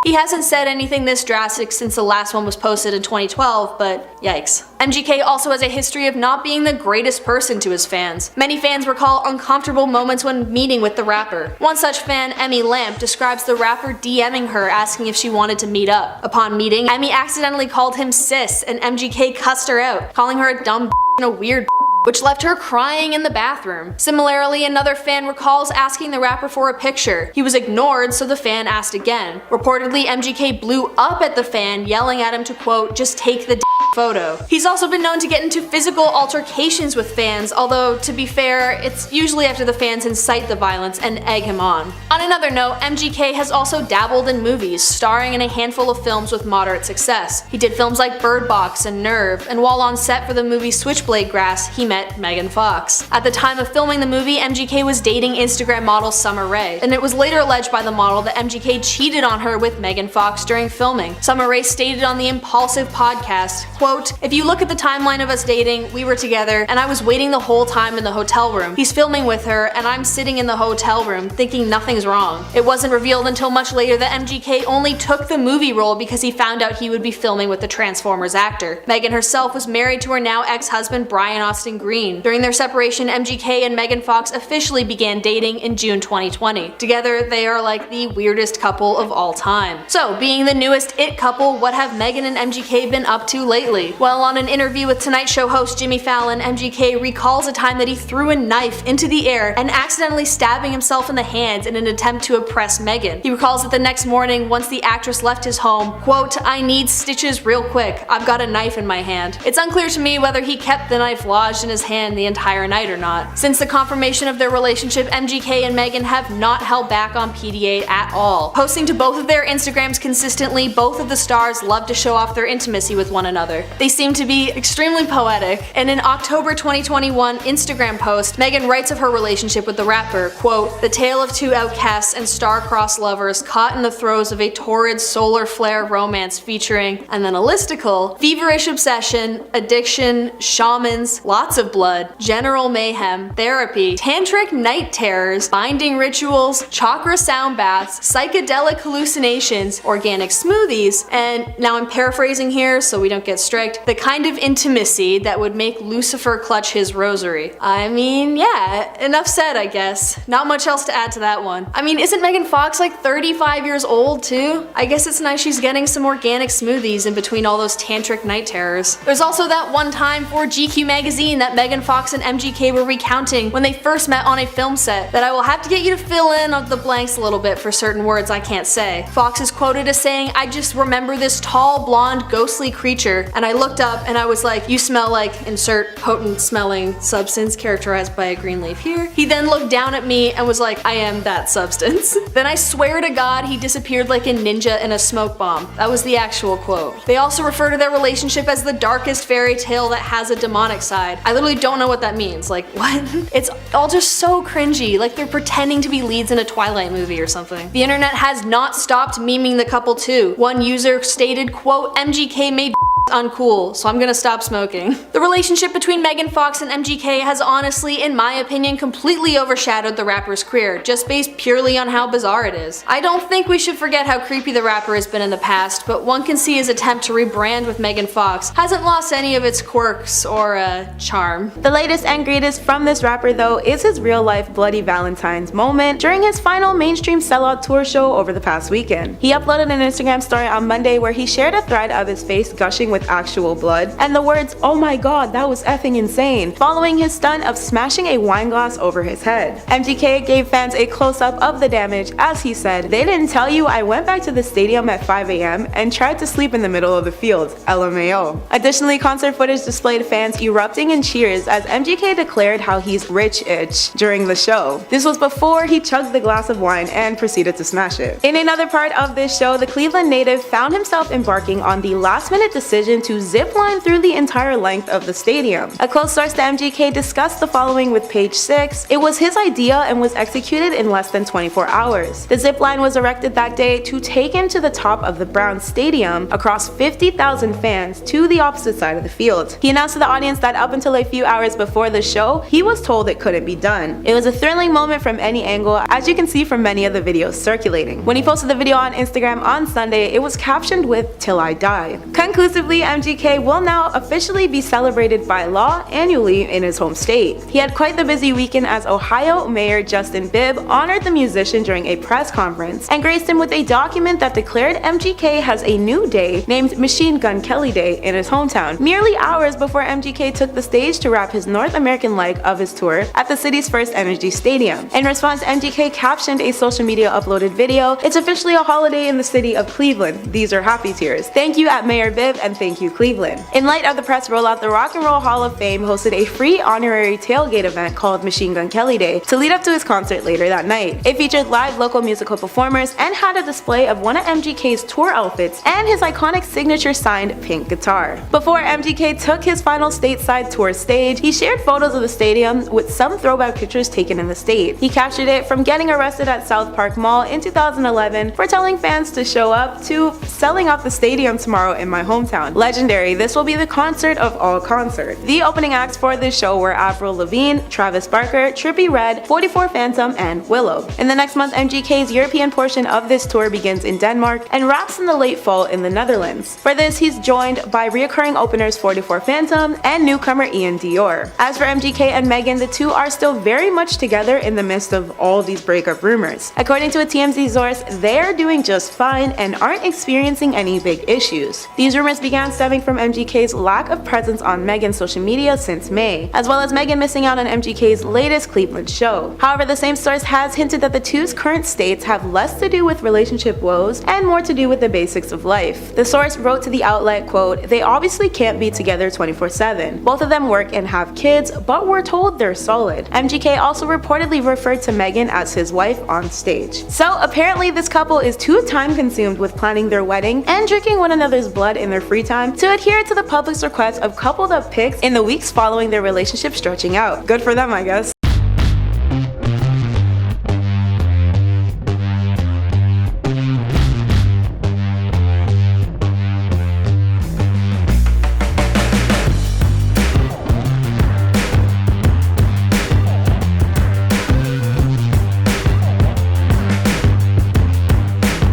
He hasn't said anything this drastic since the last one was posted in 2012, but yikes. MGK also has a history of not being the greatest person to his fans. Many fans recall uncomfortable moments when meeting with the rapper. One such fan, Emmy Lamp, describes the rapper DMing her asking if she wanted to meet up. Upon meeting, Emmy accidentally called him sis, and MGK cussed her out, calling her a dumb and a weird which left her crying in the bathroom. Similarly, another fan recalls asking the rapper for a picture. He was ignored, so the fan asked again. Reportedly, MGK blew up at the fan, yelling at him to, quote, "Just take the photo." He's also been known to get into physical altercations with fans, although, to be fair, it's usually after the fans incite the violence and egg him on. On another note, MGK has also dabbled in movies, starring in a handful of films with moderate success. He did films like Bird Box and Nerve, and while on set for the movie Switchblade Grass, he met Megan Fox. At the time of filming the movie, MGK was dating Instagram model Summer Rae, and it was later alleged by the model that MGK cheated on her with Megan Fox during filming. Summer Rae stated on the Impulsive podcast, quote, "If you look at the timeline of us dating, we were together and I was waiting the whole time in the hotel room. He's filming with her and I'm sitting in the hotel room thinking nothing's wrong. It wasn't revealed until much later that MGK only took the movie role because he found out he would be filming with the Transformers actor." Meghan herself was married to her now ex-husband Brian Austin Green. During their separation, MGK and Megan Fox officially began dating in June 2020. Together, they are like the weirdest couple of all time. So, being the newest it couple, what have Meghan and MGK been up to lately? Well, on an interview with Tonight Show host Jimmy Fallon, MGK recalls a time that he threw a knife into the air and accidentally stabbing himself in the hands in an attempt to impress Meghan. He recalls that the next morning, once the actress left his home, quote, "I need stitches real quick. I've got a knife in my hand." It's unclear to me whether he kept the knife lodged in his hand the entire night or not. Since the confirmation of their relationship, MGK and Meghan have not held back on PDA at all. Posting to both of their Instagrams consistently, both of the stars love to show off their intimacy with one another. They seem to be extremely poetic. In an October 2021 Instagram post, Meghan writes of her relationship with the rapper, quote, "The tale of two outcasts and star-crossed lovers caught in the throes of a torrid solar flare romance featuring," and then a listicle, "feverish obsession, addiction, shamans, lots of blood, general mayhem, therapy, tantric night terrors, binding rituals, chakra sound baths, psychedelic hallucinations, organic smoothies," and now I'm paraphrasing here so we don't get strict, "the kind of intimacy that would make Lucifer clutch his rosary." I mean, yeah, enough said, I guess. Not much else to add to that one. I mean, isn't Megan Fox like 35 years old too? I guess it's nice she's getting some organic smoothies in between all those tantric night terrors. There's also that one time for GQ magazine that Megan Fox and MGK were recounting when they first met on a film set that I will have to get you to fill in on the blanks a little bit for certain words I can't say. Fox is quoted as saying, "I just remember this tall, blonde, ghostly creature, and I looked up and I was like, you smell like insert potent smelling substance characterized by a green leaf here." He then looked down at me and was like, "I am that substance." Then I swear to God he disappeared like a ninja in a smoke bomb. That was the actual quote. They also refer to their relationship as the darkest fairy tale that has a demonic side. I literally don't know what that means. Like, what? It's all just so cringy, like they're pretending to be leads in a Twilight movie or something. The internet has not stopped memeing the couple too. One user stated, quote, "MGK made uncool, so I'm gonna stop smoking." The relationship between Megan Fox and MGK has honestly, in my opinion, completely overshadowed the rapper's career, just based purely on how bizarre it is. I don't think we should forget how creepy the rapper has been in the past, but one can see his attempt to rebrand with Megan Fox hasn't lost any of its quirks or charm. The latest and greatest from this rapper though is his real-life Bloody Valentine's moment during his final mainstream sellout tour show over the past weekend. He uploaded an Instagram story on Monday where he shared a thread of his face gushing with actual blood and the words, "Oh my god, that was effing insane," following his stunt of smashing a wine glass over his head. MGK gave fans a close-up of the damage as he said, "They didn't tell you I went back to the stadium at 5 a.m. and tried to sleep in the middle of the field, LMAO." Additionally, concert footage displayed fans erupting in cheers as MGK declared how he's rich-itch during the show. This was before he chugged the glass of wine and proceeded to smash it. In another part of this show, the Cleveland native found himself embarking on the last-minute decision to zip line through the entire length of the stadium. A close source to MGK discussed the following with Page 6. It was his idea and was executed in less than 24 hours. The zip line was erected that day to take him to the top of the Browns Stadium across 50,000 fans to the opposite side of the field. He announced to the audience that up until a few hours before the show, he was told it couldn't be done. It was a thrilling moment from any angle, as you can see from many of the videos circulating. When he posted the video on Instagram on Sunday, it was captioned with "Till I Die." Conclusively, MGK will now officially be celebrated by law annually in his home state. He had quite the busy weekend as Ohio Mayor Justin Bibb honored the musician during a press conference and graced him with a document that declared MGK has a new day named Machine Gun Kelly Day in his hometown, merely hours before MGK took the stage to wrap his North American leg of his tour at the city's First Energy Stadium. In response, MGK captioned a social media uploaded video, "It's officially a holiday in the city of Cleveland. These are happy tears. Thank you at Mayor Bibb and thank you Cleveland." In light of the press rollout, the Rock and Roll Hall of Fame hosted a free honorary tailgate event called Machine Gun Kelly Day to lead up to his concert later that night. It featured live local musical performers and had a display of one of MGK's tour outfits and his iconic signature signed pink guitar. Before MGK took his final stateside tour stage, he shared photos of the stadium with some throwback pictures taken in the state. He captured it from getting arrested at South Park Mall in 2011 for telling fans to show up to selling out the stadium tomorrow in my hometown. Legendary, this will be the concert of all concerts. The opening acts for this show were Avril Lavigne, Travis Barker, Trippie Redd, 44 Phantom, and Willow. In the next month, MGK's European portion of this tour begins in Denmark and wraps in the late fall in the Netherlands. For this, he's joined by reoccurring openers 44 Phantom and newcomer Ian Dior. As for MGK and Meghan, the two are still very much together in the midst of all these breakup rumors. According to a TMZ source, they're doing just fine and aren't experiencing any big issues. These rumors began stemming from MGK's lack of presence on Meghan's social media since May, as well as Meghan missing out on MGK's latest Cleveland show. However, the same source has hinted that the two's current states have less to do with relationship woes and more to do with the basics of life. The source wrote to the outlet, quote, "They obviously can't be together 24/7. Both of them work and have kids, but we're told they're solid." MGK also reportedly referred to Meghan as his wife on stage. So apparently this couple is too time consumed with planning their wedding and drinking one another's blood in their free time to adhere to the public's request of coupled up pics in the weeks following their relationship stretching out. Good for them, I guess.